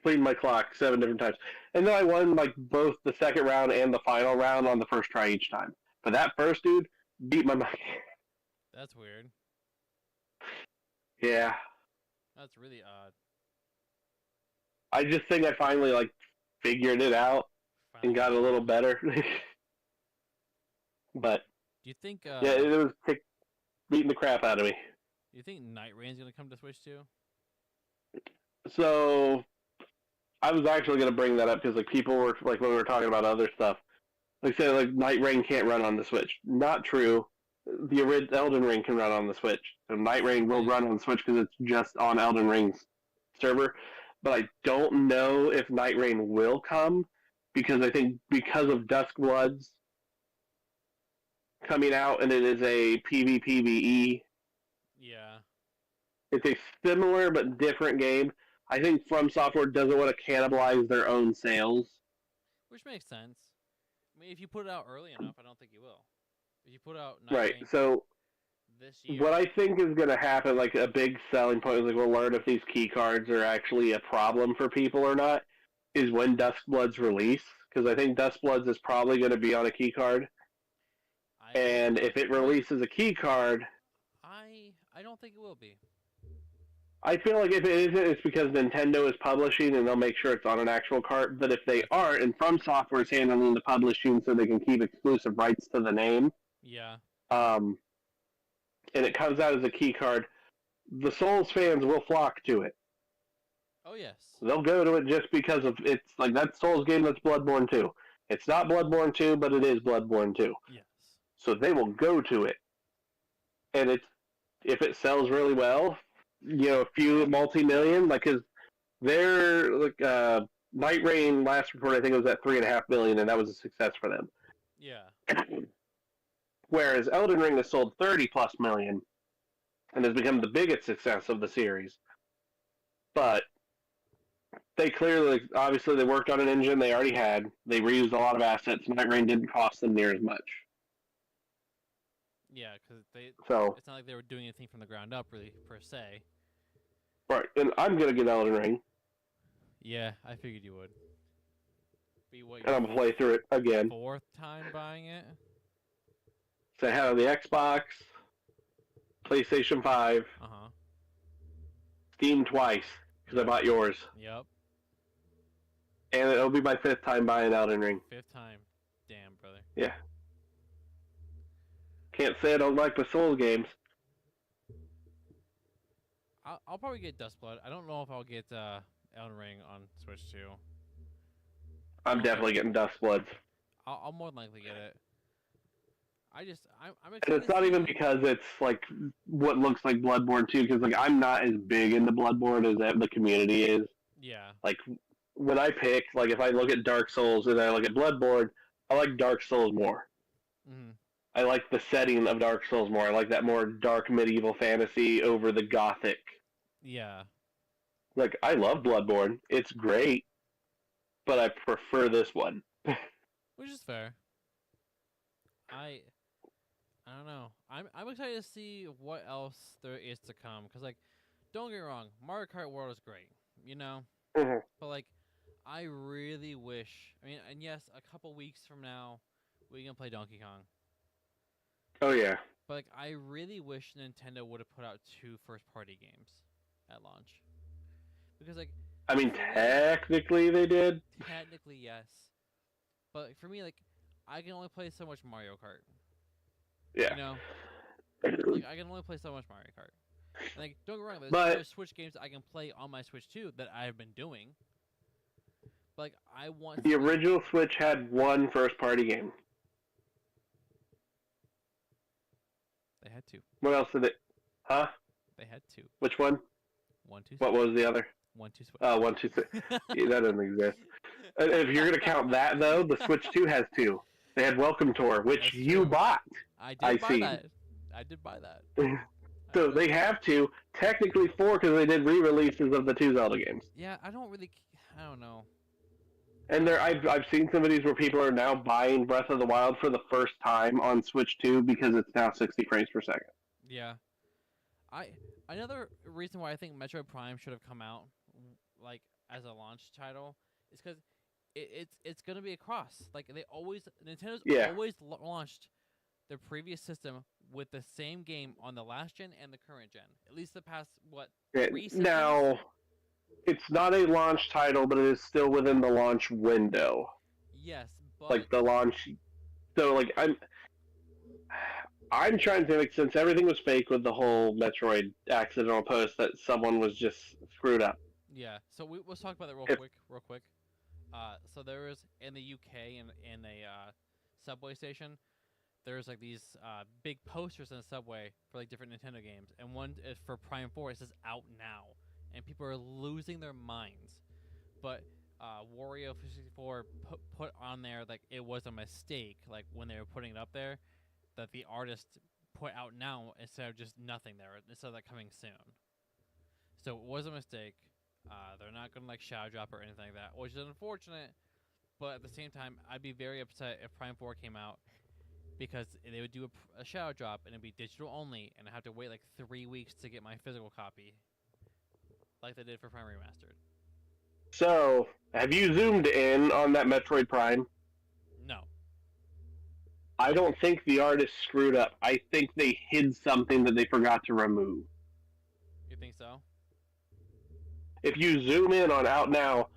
cleaned my clock 7 different times, and then I won like both the second round and the final round on the first try each time. But that first dude beat my mind. That's weird. Yeah. That's really odd. I just think I finally like figured it out and got a little better. But do you think? yeah, it was beating the crap out of me. Do you think Night Rain's gonna come to Switch too? So I was actually going to bring that up because like people were like when we were talking about other stuff, like say like Night Rain can't run on the Switch. Not true. The original Elden Ring can run on the Switch. So Night Rain will run on the Switch because it's just on Elden Ring's server. But I don't know if Night Rain will come because I think because of Duskbloods coming out and it is a PvPvE. Yeah. It's a similar but different game. I think From Software doesn't want to cannibalize their own sales. Which makes sense. I mean, if you put it out early enough, I don't think you will. If you put out Night Right, Rain so this year, what I think is going to happen, like a big selling point is like we'll learn if these key cards are actually a problem for people or not, is when Duskbloods release. Because I think Duskbloods is probably going to be on a key card. And if it releases a key card, I don't think it will be. I feel like if it isn't, it's because Nintendo is publishing and they'll make sure it's on an actual cart. But if they aren't, and From Software is handling the publishing so they can keep exclusive rights to the name, Yeah. and it comes out as a key card, the Souls fans will flock to it. Oh yes. They'll go to it just because of it's like that Souls game that's Bloodborne 2. It's not Bloodborne 2, but it is Bloodborne 2. Yes. So they will go to it. And if it sells really well, you know, a few multi-million, like, cause their like Night Rain last report, I think it was at $3.5 million, and that was a success for them. Yeah. Whereas Elden Ring has sold 30+ million, and has become the biggest success of the series. But they clearly, obviously, they worked on an engine they already had. They reused a lot of assets. Night Rain didn't cost them near as much. Yeah, because So, it's not like they were doing anything from the ground up, really, per se. right, and I'm gonna get Elden Ring, Yeah, I figured you would. Be what, and your I'm gonna play through it again. 4th time buying it? So I had it on the Xbox, PlayStation 5, Uh-huh. Steam twice because I bought yours, Yep. and it'll be my 5th time buying Elden Ring. 5th time. Damn, brother. Yeah, can't say I don't like the Souls games. I'll probably get Dustblood. I don't know if I'll get Elden Ring on Switch 2. I'm definitely getting Dustbloods. I'll more than likely get it. I'm And excited. it's not even because it's like what looks like Bloodborne too, because like I'm not as big into Bloodborne as the community is. Yeah. Like when I pick, like if I look at Dark Souls and I look at Bloodborne, I like Dark Souls more. Mm-hmm. I like the setting of Dark Souls more. I like that more dark medieval fantasy over the gothic. Yeah. Like I love Bloodborne. It's great, but I prefer this one. Which is fair. I don't know. I'm excited to see what else there is to come. Cause like, don't get me wrong, Mario Kart World is great, you know. Mhm. But like, I really wish. I mean, and yes, a couple weeks from now, we can play Donkey Kong. Oh yeah. But like, I really wish Nintendo would have put out 2 first-party games at launch. Because like, I mean, for me, technically they did. technically yes, but like, for me, like, I can only play so much Mario Kart. Yeah. You know, like I can only play so much Mario Kart. And, like, don't get me wrong, there's Switch games I can play on my Switch too that I've been doing. But like, I want The original Switch had one first-party game. They had 2. What else did it? Huh? They had 2. Which one? 1, 2. What was the other? 1, 2 Switch. 1, 2, 6. Yeah, that doesn't exist. If you're gonna count that though, the Switch 2 has 2. They had Welcome Tour, which That's you true. bought. I did I buy see. that. I did buy that. So they have 2, technically 4 because they did re-releases of the 2 Zelda games. Yeah, I don't know. And I've seen some videos where people are now buying Breath of the Wild for the first time on Switch 2 because it's now 60 frames per second. Yeah. Another reason why I think Metroid Prime should have come out like as a launch title is because it's gonna be a cross. Like Nintendo's Yeah. always launched their previous system with the same game on the last gen and the current gen. At least the past 3 systems? Now, it's not a launch title, but it is still within the launch window. Yes, but Like the launch. So like I'm trying to think, since everything was fake with the whole Metroid accidental post, that someone was just screwed up. yeah. So let's talk about that real quick. So there was in the UK in a subway station. There's like these big posters in the subway for like different Nintendo games, and one is for Prime 4. It says out now, and people are losing their minds. But Wario64 put on there like it was a mistake, like when they were putting it up there, that the artist put out now instead of just nothing there, instead of that coming soon. So it was a mistake. They're not gonna like shadow drop or anything like that, which is unfortunate. But at the same time, I'd be very upset if Prime 4 came out, because they would do a shadow drop and it'd be digital only, and I have to wait like 3 weeks to get my physical copy, like they did for Prime Remastered. So, have you zoomed in on that Metroid Prime? No. I don't think the artist screwed up. I think they hid something that they forgot to remove. You think so? If you zoom in on Out Now,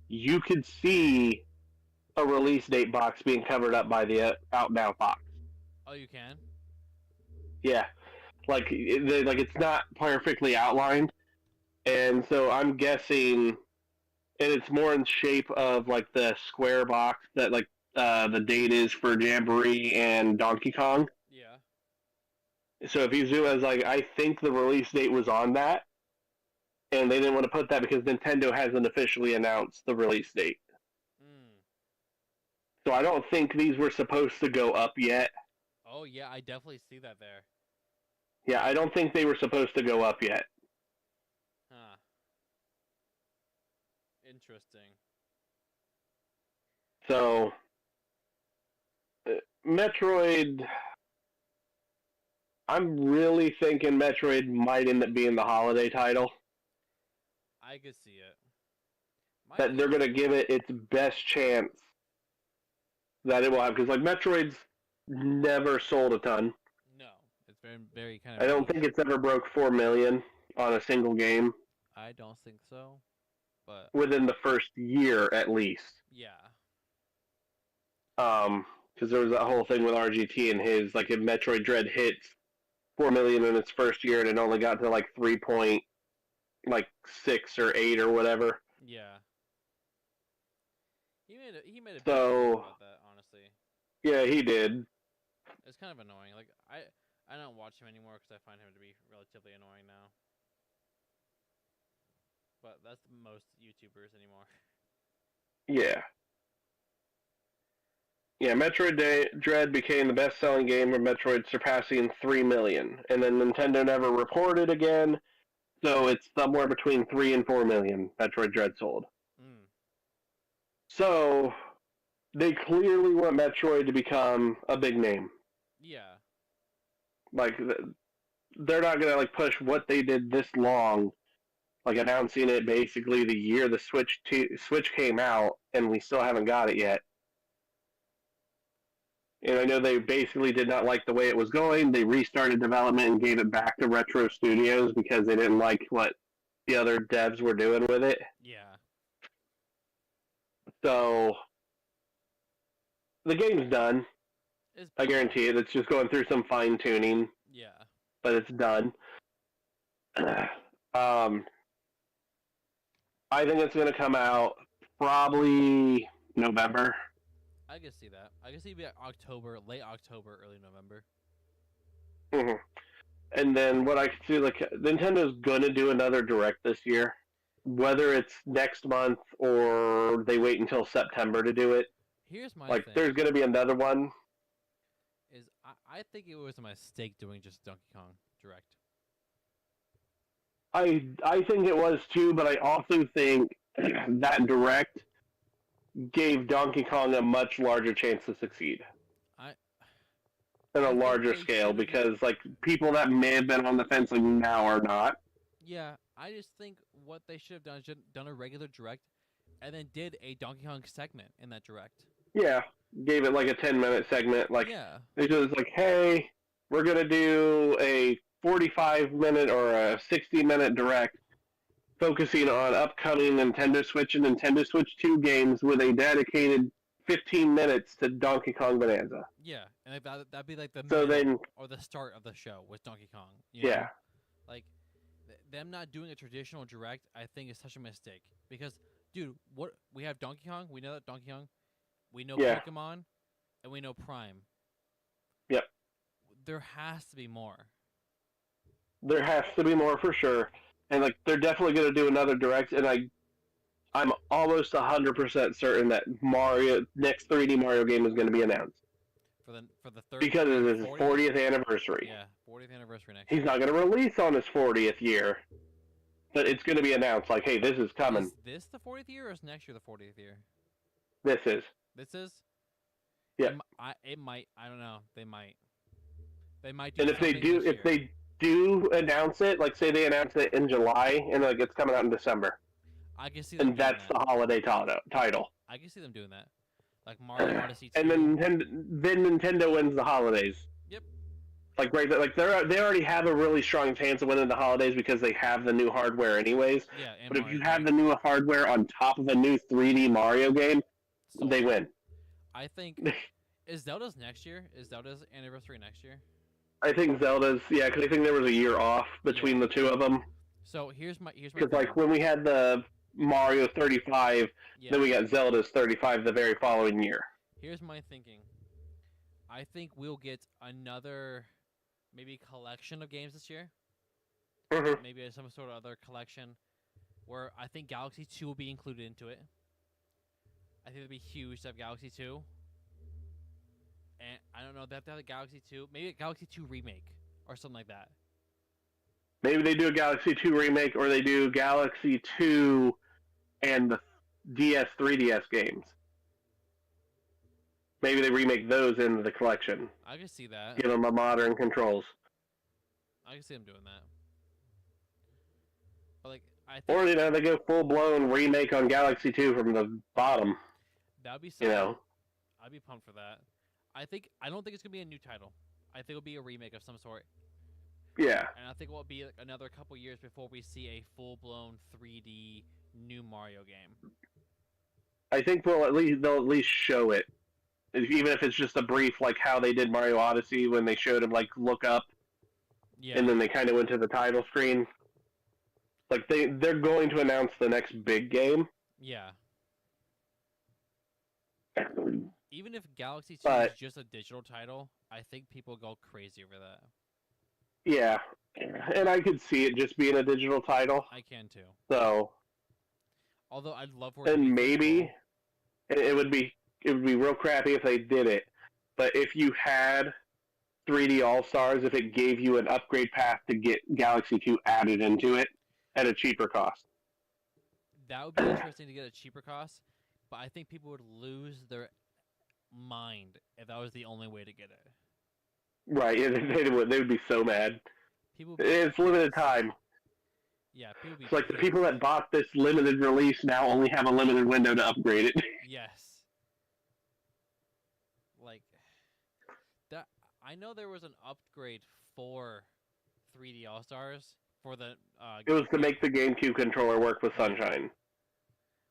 you could see a release date box being covered up by the Out Now box. Oh, you can? Yeah. Like it's not perfectly outlined. And so I'm guessing, and it's more in shape of like the square box that like the date is for Jamboree and Donkey Kong. Yeah. So if you zoom as like, I think the release date was on that, and they didn't want to put that because Nintendo hasn't officially announced the release date. So I don't think these were supposed to go up yet. Oh yeah, I definitely see that there. Yeah, I don't think they were supposed to go up yet. Huh. Interesting. So, Metroid, I'm really thinking Metroid might end up being the holiday title. I could see it. My That they're thing going to give it its best chance that it will have. Because, like, Metroid's never sold a ton. no, it's very very kind of. I don't think it's ever broke 4 million on a single game I don't think so, but within the first year at least. yeah, Because there was that whole thing with RGT and his, like, if Metroid Dread hits 4 million in its first year and it only got to like 3.6 or 8 or whatever. yeah. He made a big So- deal about that. Honestly, Yeah, he did. it's kind of annoying. Like I don't watch him anymore because I find him to be relatively annoying now. But that's most YouTubers anymore. Yeah. Yeah, Metroid Dread became the best-selling game of Metroid, surpassing 3 million. And then Nintendo never reported again, so it's somewhere between 3 and 4 million Metroid Dread sold. Mm. So, they clearly want Metroid to become a big name. Yeah. Like, they're not going to like push what they did this long, like announcing it basically the year the Switch came out, and we still haven't got it yet. And I know they basically did not like the way it was going. They restarted development and gave it back to Retro Studios because they didn't like what the other devs were doing with it. Yeah. So the game's done. It's I guarantee it. It's just going through some fine tuning, Yeah. but it's done. I think it's going to come out probably November. I can see that. I can see it be October, late October, early November. Mm-hmm. And then what I can see, like, Nintendo's going to do another Direct this year. Whether it's next month or they wait until September to do it. Here's my Like, thing. there's going to be another one. Is I think it was a mistake doing just Donkey Kong Direct. I think it was too, but I also think that Direct gave Donkey Kong a much larger chance to succeed. On a I think larger they scale, should've because like people that may have been on the fence like now are not. Yeah, I just think what they should have done is done a regular Direct, and then did a Donkey Kong segment in that Direct. Yeah, gave it like a 10-minute segment. Like Yeah. they just like, hey, we're gonna do a 45-minute or a 60-minute Direct, focusing on upcoming Nintendo Switch and Nintendo Switch 2 games with a dedicated 15 minutes to Donkey Kong Bonanza. Yeah, and like that'd be like the So middle then, or the start of the show with Donkey Kong. You yeah. know? Like them not doing a traditional Direct, I think is such a mistake because, dude, what we have Donkey Kong, we know that Donkey Kong, we know Yeah. Pokemon, and we know Prime. Yep. There has to be more. There has to be more for sure. And like they're definitely going to do another Direct, and I'm almost 100% certain that next 3D Mario game is going to be announced For the third because it is his 40th? 40th anniversary. Yeah, 40th anniversary next He's year. not going to release on his 40th year, but it's going to be announced like, hey, this is coming. Is this the 40th year or is next year the 40th year? This is. This is? Yeah. It might. I don't know. They might. They might do And if they something do, this if year. they do announce it, like say they announce it in July and like it's coming out in December, I can see them and doing that's that. the holiday title. I can see them doing that. Like Mario Odyssey 2. And then Nintendo wins the holidays. Yep. Like right, like they already have a really strong chance of winning the holidays because they have the new hardware anyways. Yeah, and But if Mario you have Kart. the new hardware on top of a new 3D Mario game, So, they win. I think is Zelda's next year? Is Zelda's anniversary next year? I think Zelda's, yeah, because I think there was a year off between the two of them. So here's my Because thing. like when we had the Mario 35, Yeah. then we got Zelda's 35 the very following year. Here's my thinking. I think we'll get another maybe collection of games this year. Mhm. Maybe some sort of other collection where I think Galaxy 2 will be included into it. I think it'd be huge to have Galaxy 2. And I don't know, they have to have a Galaxy 2, maybe a Galaxy 2 remake or something like that. Maybe they do a Galaxy 2 remake, or they do Galaxy 2 and the DS, 3DS games. Maybe they remake those into the collection. I can see that. Give them a modern controls. I can see them doing that. But like, I think Or they go full blown remake on Galaxy 2 from the bottom. that would be You something. know. I'd be pumped for that. I don't think it's gonna be a new title. I think it'll be a remake of some sort, Yeah. and I think it will be like another couple years before we see a full blown 3D new Mario game. I think they'll at least show it, even if it's just a brief, like how they did Mario Odyssey when they showed him like look up, Yeah. and then they kind of went to the title screen. Like they're going to announce the next big game. Yeah. Even if Galaxy 2 But- is just a digital title, I think people go crazy over that. Yeah, and I could see it just being a digital title. I can too. So, Although I'd love for it to be and maybe physical. it would be real crappy if they did it. But if you had 3D All Stars, if it gave you an upgrade path to get Galaxy 2 added into it at a cheaper cost. That would be interesting to get a cheaper cost, but I think people would lose their mind if that was the only way to get it. Right, they would be so mad. People would be It's limited time. Yeah, people would be It's like the pissed. people that bought this limited release now only have a limited window to upgrade it. Yes. Like that I know there was an upgrade for 3D All-Stars for the It was to GameCube, make the GameCube controller work with Sunshine.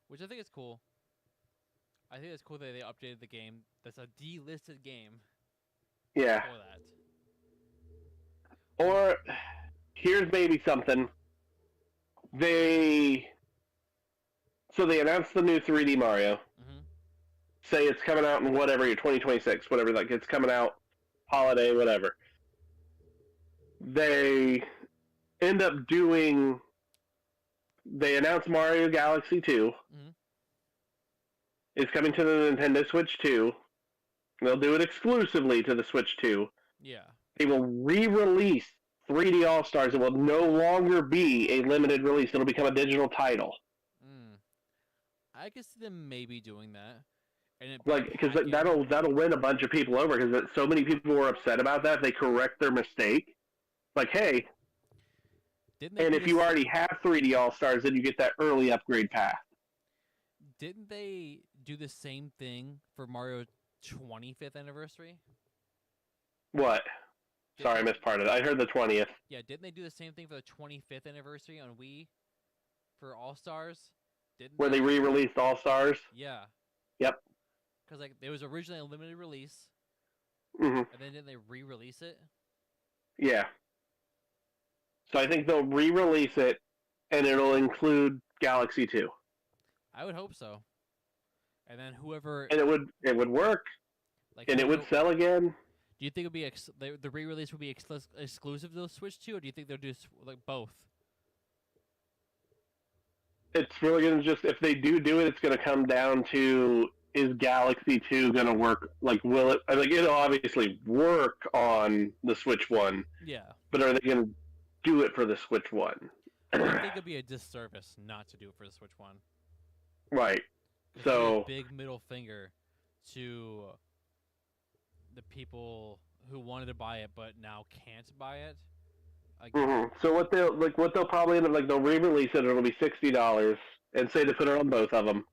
which I think is cool. I think it's cool that they updated the game. That's a delisted game Yeah. for that. Or here's maybe something. They announced the new 3D Mario. Mhm. Say it's coming out in whatever year, 2026, whatever, like it's coming out holiday, whatever. They end up doing. They announce Mario Galaxy 2. Mhm. It's coming to the Nintendo Switch 2. They'll do it exclusively to the Switch 2. Yeah. They will re-release 3D All Stars. It will no longer be a limited release. It'll become a digital title. Mm. I could see them maybe doing that. And it Like, because packaged- that'll win a bunch of people over. Because so many people were upset about that. They correct their mistake. Like, hey, Didn't they and do if you this- already have 3D All Stars, then you get that early upgrade path. Didn't they do the same thing for Mario 25th anniversary? What? Sorry, I missed part of it. I heard the 20th. Yeah, didn't they do the same thing for the 25th anniversary on Wii for All Stars? Didn't Where they re-released All Stars. Yeah. Yep. Because like it was originally a limited release, Hmm. and then didn't they re-release it? Yeah. So I think they'll re-release it, and it'll include Galaxy 2, I would hope so. And then whoever and it would work, like and it would whoever- sell again. Do you think it'd be the re-release would be exclusive to the Switch 2, or do you think they'll do like both? It's really gonna just if they do it, it's gonna come down to is Galaxy 2 gonna work? Like, will it? Like, it'll obviously work on the Switch One, Yeah. but are they gonna do it for the Switch One? I think it'd be a disservice not to do it for the Switch 1. Right. 'Cause it'd be So a big middle finger to the people who wanted to buy it but now can't buy it. So what they'll probably end up like they'll re-release it. It'll be $60, and say they put it on both of them.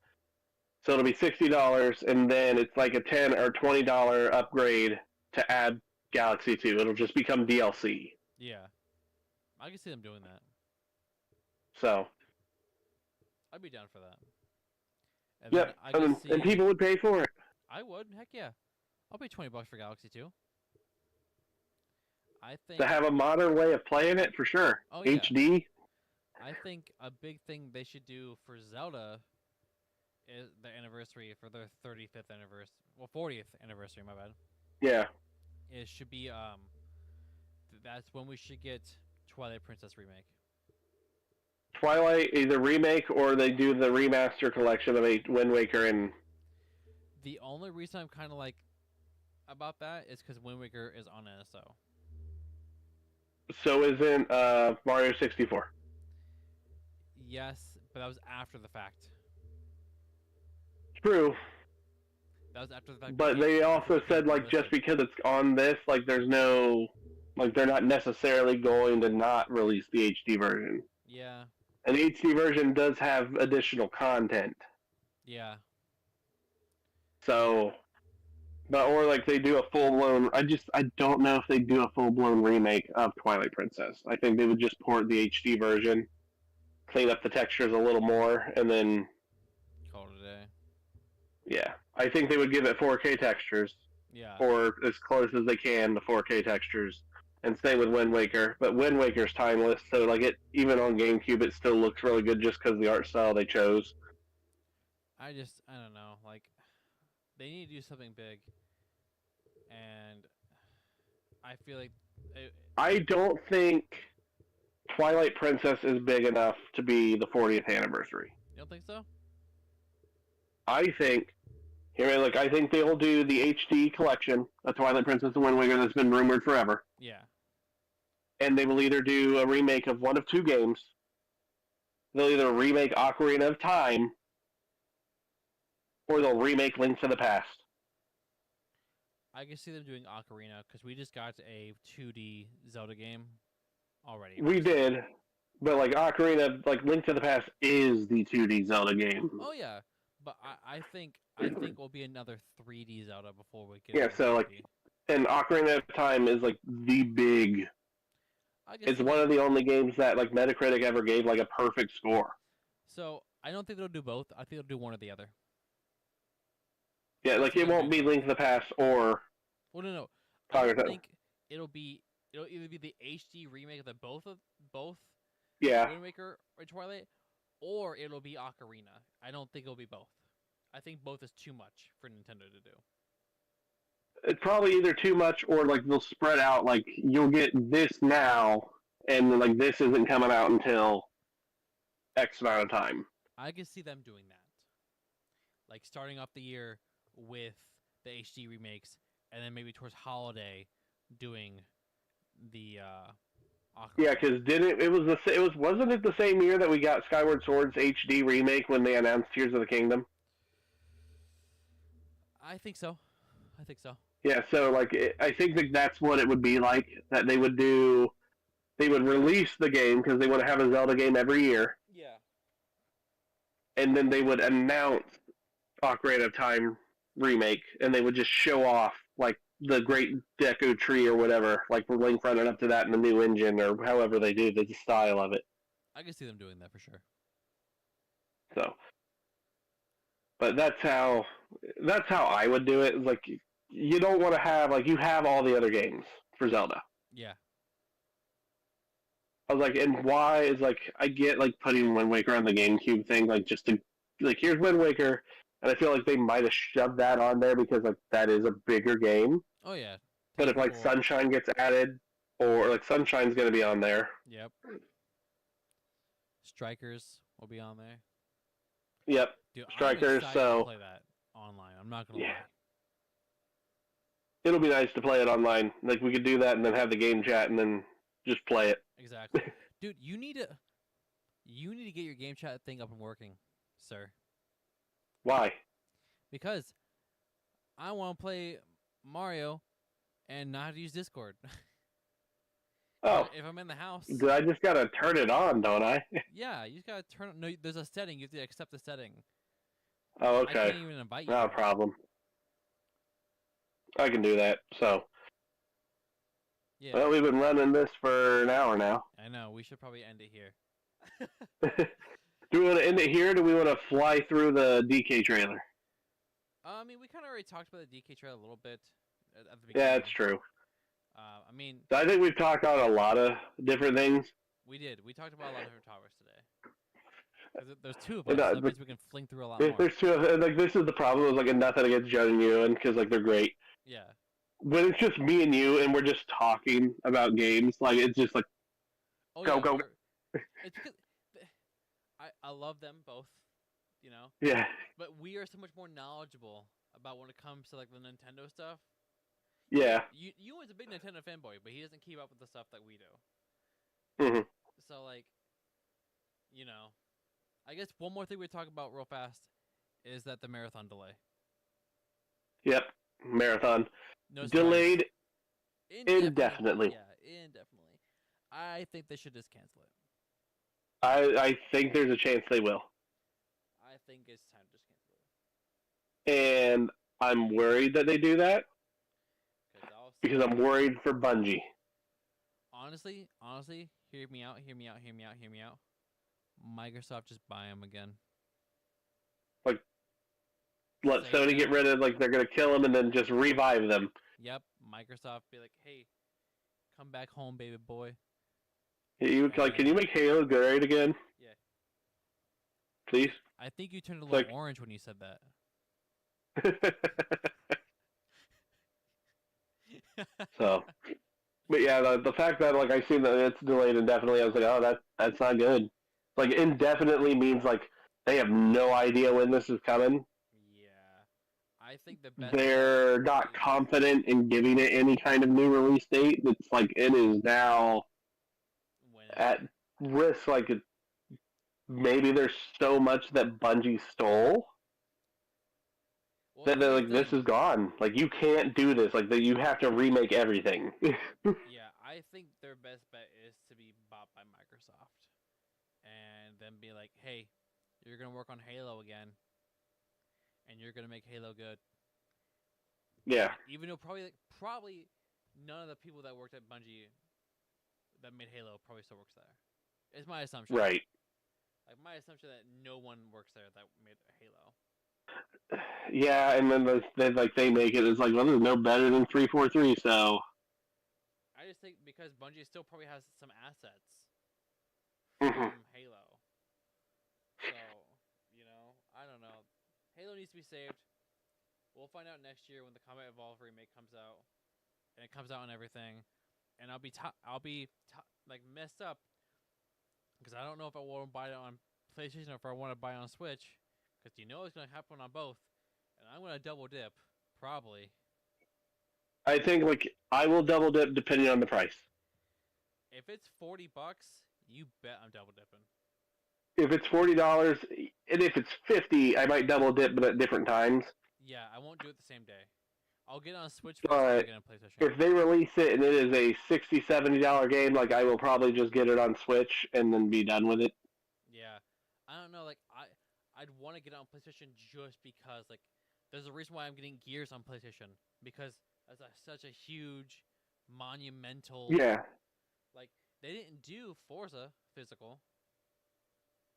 So it'll be $60, and then it's like a $10 or $20 upgrade to add Galaxy 2. It'll just become DLC. Yeah. I can see them doing that. So I'd be down for that. And yep, then I can see and people would pay for it. I would. Heck yeah. I'll pay $20 for Galaxy 2. I think To have a modern way of playing it, for sure. Oh, yeah. HD. I think a big thing they should do for Zelda is the anniversary for their 35th anniversary. Well, 40th anniversary, my bad. Yeah. It should be that's when we should get Twilight Princess remake. Twilight, either remake or they do the remaster collection of Wind Waker and The only reason I'm kind of like about that is because Wind Waker is on NSO. so isn't Mario 64. Yes, but that was after the fact. True. That was after the fact. But before they it also became said like just delisted. because it's on this, like there's no Like they're not necessarily going to not release the HD version. Yeah. And the HD version does have additional content. Yeah. So, but or like they do a full blown. I don't know if they do a full blown remake of Twilight Princess. I think they would just port the HD version, clean up the textures a little more, and then Call it a day. yeah, I think they would give it 4K textures Yeah. or as close as they can to 4K textures. And same with Wind Waker, but Wind Waker's timeless, so like it even on GameCube, it still looks really good just because of the art style they chose. I don't know. Like, they need to do something big, and I feel like I don't think Twilight Princess is big enough to be the 40th anniversary. you don't think so? I think I think they'll do the HD collection of Twilight Princess and Wind Waker that's been rumored forever. Yeah. And they will either do a remake of one of two games. They'll either remake Ocarina of Time, or they'll remake Link to the Past. I can see them doing Ocarina because we just got a 2D Zelda game already. We did, but like Ocarina, like Link to the Past is the 2D Zelda game. Oh yeah, but I think will be another 3D Zelda before we get. Yeah, to so 3D. like, and Ocarina of Time is like the big. I guess It's one of the only games that like Metacritic ever gave like a perfect score. So I don't think they'll do both. I think they'll do one or the other. Yeah, like it won't be Link to the Past or. Well, no. I Ocarina of don't Time. think it'll either be the HD remake of the both Yeah, Wind Waker or Twilight, or it'll be Ocarina. I don't think it'll be both. I think both is too much for Nintendo to do. it's probably either too much or like they'll spread out. Like you'll get this now, and like this isn't coming out until X amount of time. I can see them doing that. Like starting off the year with the HD remakes, and then maybe towards holiday doing the Ocarina. Yeah, because wasn't it the same year that we got Skyward Sword's HD remake when they announced Tears of the Kingdom? I think so. Yeah, so like I think that that's what it would be like. That they would do, they would release the game because they want to have a Zelda game every year, Yeah. and then they would announce Ocarina of Time remake, and they would just show off like the Great Deku Tree or whatever, like Link running up to that in the new engine or however they do the style of it. I can see them doing that for sure. So, but that's how I would do it. Like you don't want to have like you have all the other games for Zelda. Yeah. I was like, and why is like I get like putting Wind Waker on the GameCube thing, like just to like here's Wind Waker, and I feel like they might have shoved that on there because like that is a bigger game. Oh yeah. But if like Sunshine gets added, or like Sunshine's gonna be on there. Yep. Strikers will be on there. Yep. Dude, Strikers, I'm excited so- to play that online. I'm not gonna Yeah. lie. It'll be nice to play it online. Like we could do that and then have the game chat and then just play it. Exactly. Dude, you need to get your game chat thing up and working, sir. Why? Because I want to play Mario and not have to use Discord. Oh, If I'm in the house. I just gotta turn it on, don't I? Yeah, you just gotta turn it. No, there's a setting. You have to accept the setting. Oh, I okay. can't even invite you. Not a to it. problem. I can do that. So, Yeah, well, we've been running this for an hour now. I know. We should probably end it here. Do we want to end it here, or do we want to fly through the DK trailer? I mean, we kind of already talked about the DK trailer a little bit at the beginning. Yeah, it's true. I mean, I think we've talked on a lot of different things. we did. We talked about a lot of different topics today. 'Cause there's two of And, us. uh, That means we can fling through a lot There's, more. there's two, like this is the problem. It's like nothing against Judd and Ewan because like they're great. Yeah. When it's just me and you and we're just talking about games, like it's just like Oh, Go, yeah, go. It's because I love them both, you know. yeah, But we are so much more knowledgeable about when it comes to like the Nintendo stuff. yeah. Ewan's a big Nintendo fanboy, but he doesn't keep up with the stuff that we do. hmm So like, you know, I guess one more thing we talk about real fast is that the marathon delay. Yep. Marathon No surprise. delayed indefinitely. Yeah, indefinitely. I think they should just cancel it. I think there's a chance they will. I think it's time to just cancel it. And I'm worried that they do that Because because I'm worried for Bungie. honestly, hear me out. Microsoft just buy them again. Let Save Sony them. get rid of, like, they're going to kill them and then just revive them. Yep, Microsoft be like, hey, come back home, baby boy. Can you make Halo great again? Yeah. Please? I think you turned a little Like- orange when you said that. So, but yeah, the fact that, like, I seen that it's delayed indefinitely, I was like, oh, that's not good. Like, indefinitely means, like, they have no idea when this is coming. Yeah, I think the best. They're not confident in giving it any kind of new release date. It's like it is now When at risk. Like, maybe there's so much that Bungie stole well, that they're here's like, the this thing. is gone. Like, you can't do this. Like, that you have to remake everything. Yeah, I think their best bet is to be bought by Microsoft, and then be like, hey, you're gonna work on Halo again, and you're gonna make Halo good. Yeah. Even though probably none of the people that worked at Bungie that made Halo probably still works there. It's my assumption. Right. Like my assumption that no one works there that made Halo. Yeah, and then they make it. It's like, well, there's no better than 343. So I just think because Bungie still probably has some assets Mhm. from Halo. So, I don't know. Halo needs to be saved. We'll find out next year when the Combat Evolve remake comes out, and it comes out and everything. And I'll be like messed up because I don't know if I want to buy it on PlayStation or if I want to buy it on Switch, because it's gonna happen on both, and I'm gonna double dip probably. I think, like, I will double dip depending on the price. If it's $40, you bet I'm double dipping. If it's $40, and if it's 50, I might double dip, but at different times. Yeah, I won't do it the same day. I'll get it on Switch first, But and I'll get it on PlayStation. if they release it and it is a $60, $70 game, like, I will probably just get it on Switch and then be done with it. Yeah, I don't know. Like I'd want to get it on PlayStation just because like there's a reason why I'm getting Gears on PlayStation, because that's such a huge, monumental. Yeah. Like they didn't do Forza physical,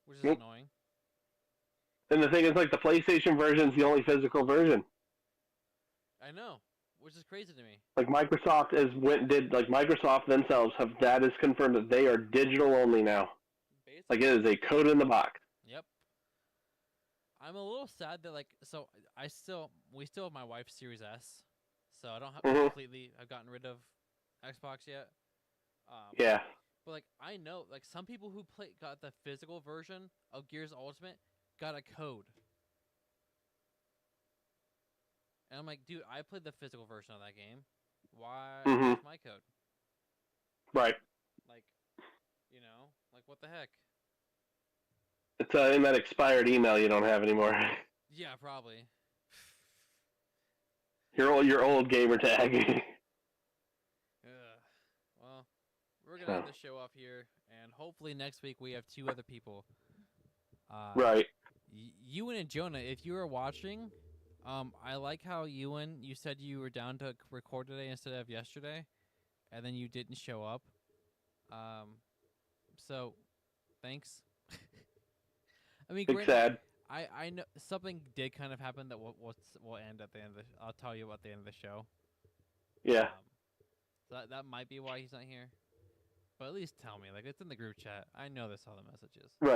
which is Nope. annoying. And the thing is, like, the PlayStation version is the only physical version. I know, which is crazy to me. Like, Microsoft Microsoft themselves that is confirmed that they are digital only now. Basically, Like, it is a code in the box. yep. I'm a little sad that we still have my wife's Series S, so I don't have Mhm. completely. I've gotten rid of Xbox yet. Yeah. But like I know, like some people who got the physical version of Gears Ultimate got a code, and I'm like, dude, I played the physical version of that game. Why Mhm. is my code? Right. Like, like what the heck? It's in that expired email you don't have anymore. Yeah, probably. Your old gamer tag. Ugh. Well, we're gonna end the show off here, and hopefully next week we have 2 other people. Right. Ewan and Jonah, if you are watching, I like how Ewan, you said you were down to record today instead of yesterday, and then you didn't show up. So, thanks. I mean, Big granted, sad. I know something did kind of happen that will end at the end of I'll tell you at the end of the show. Yeah. So that might be why he's not here. But at least tell me. Like, it's in the group chat. I know this all the messages. Right.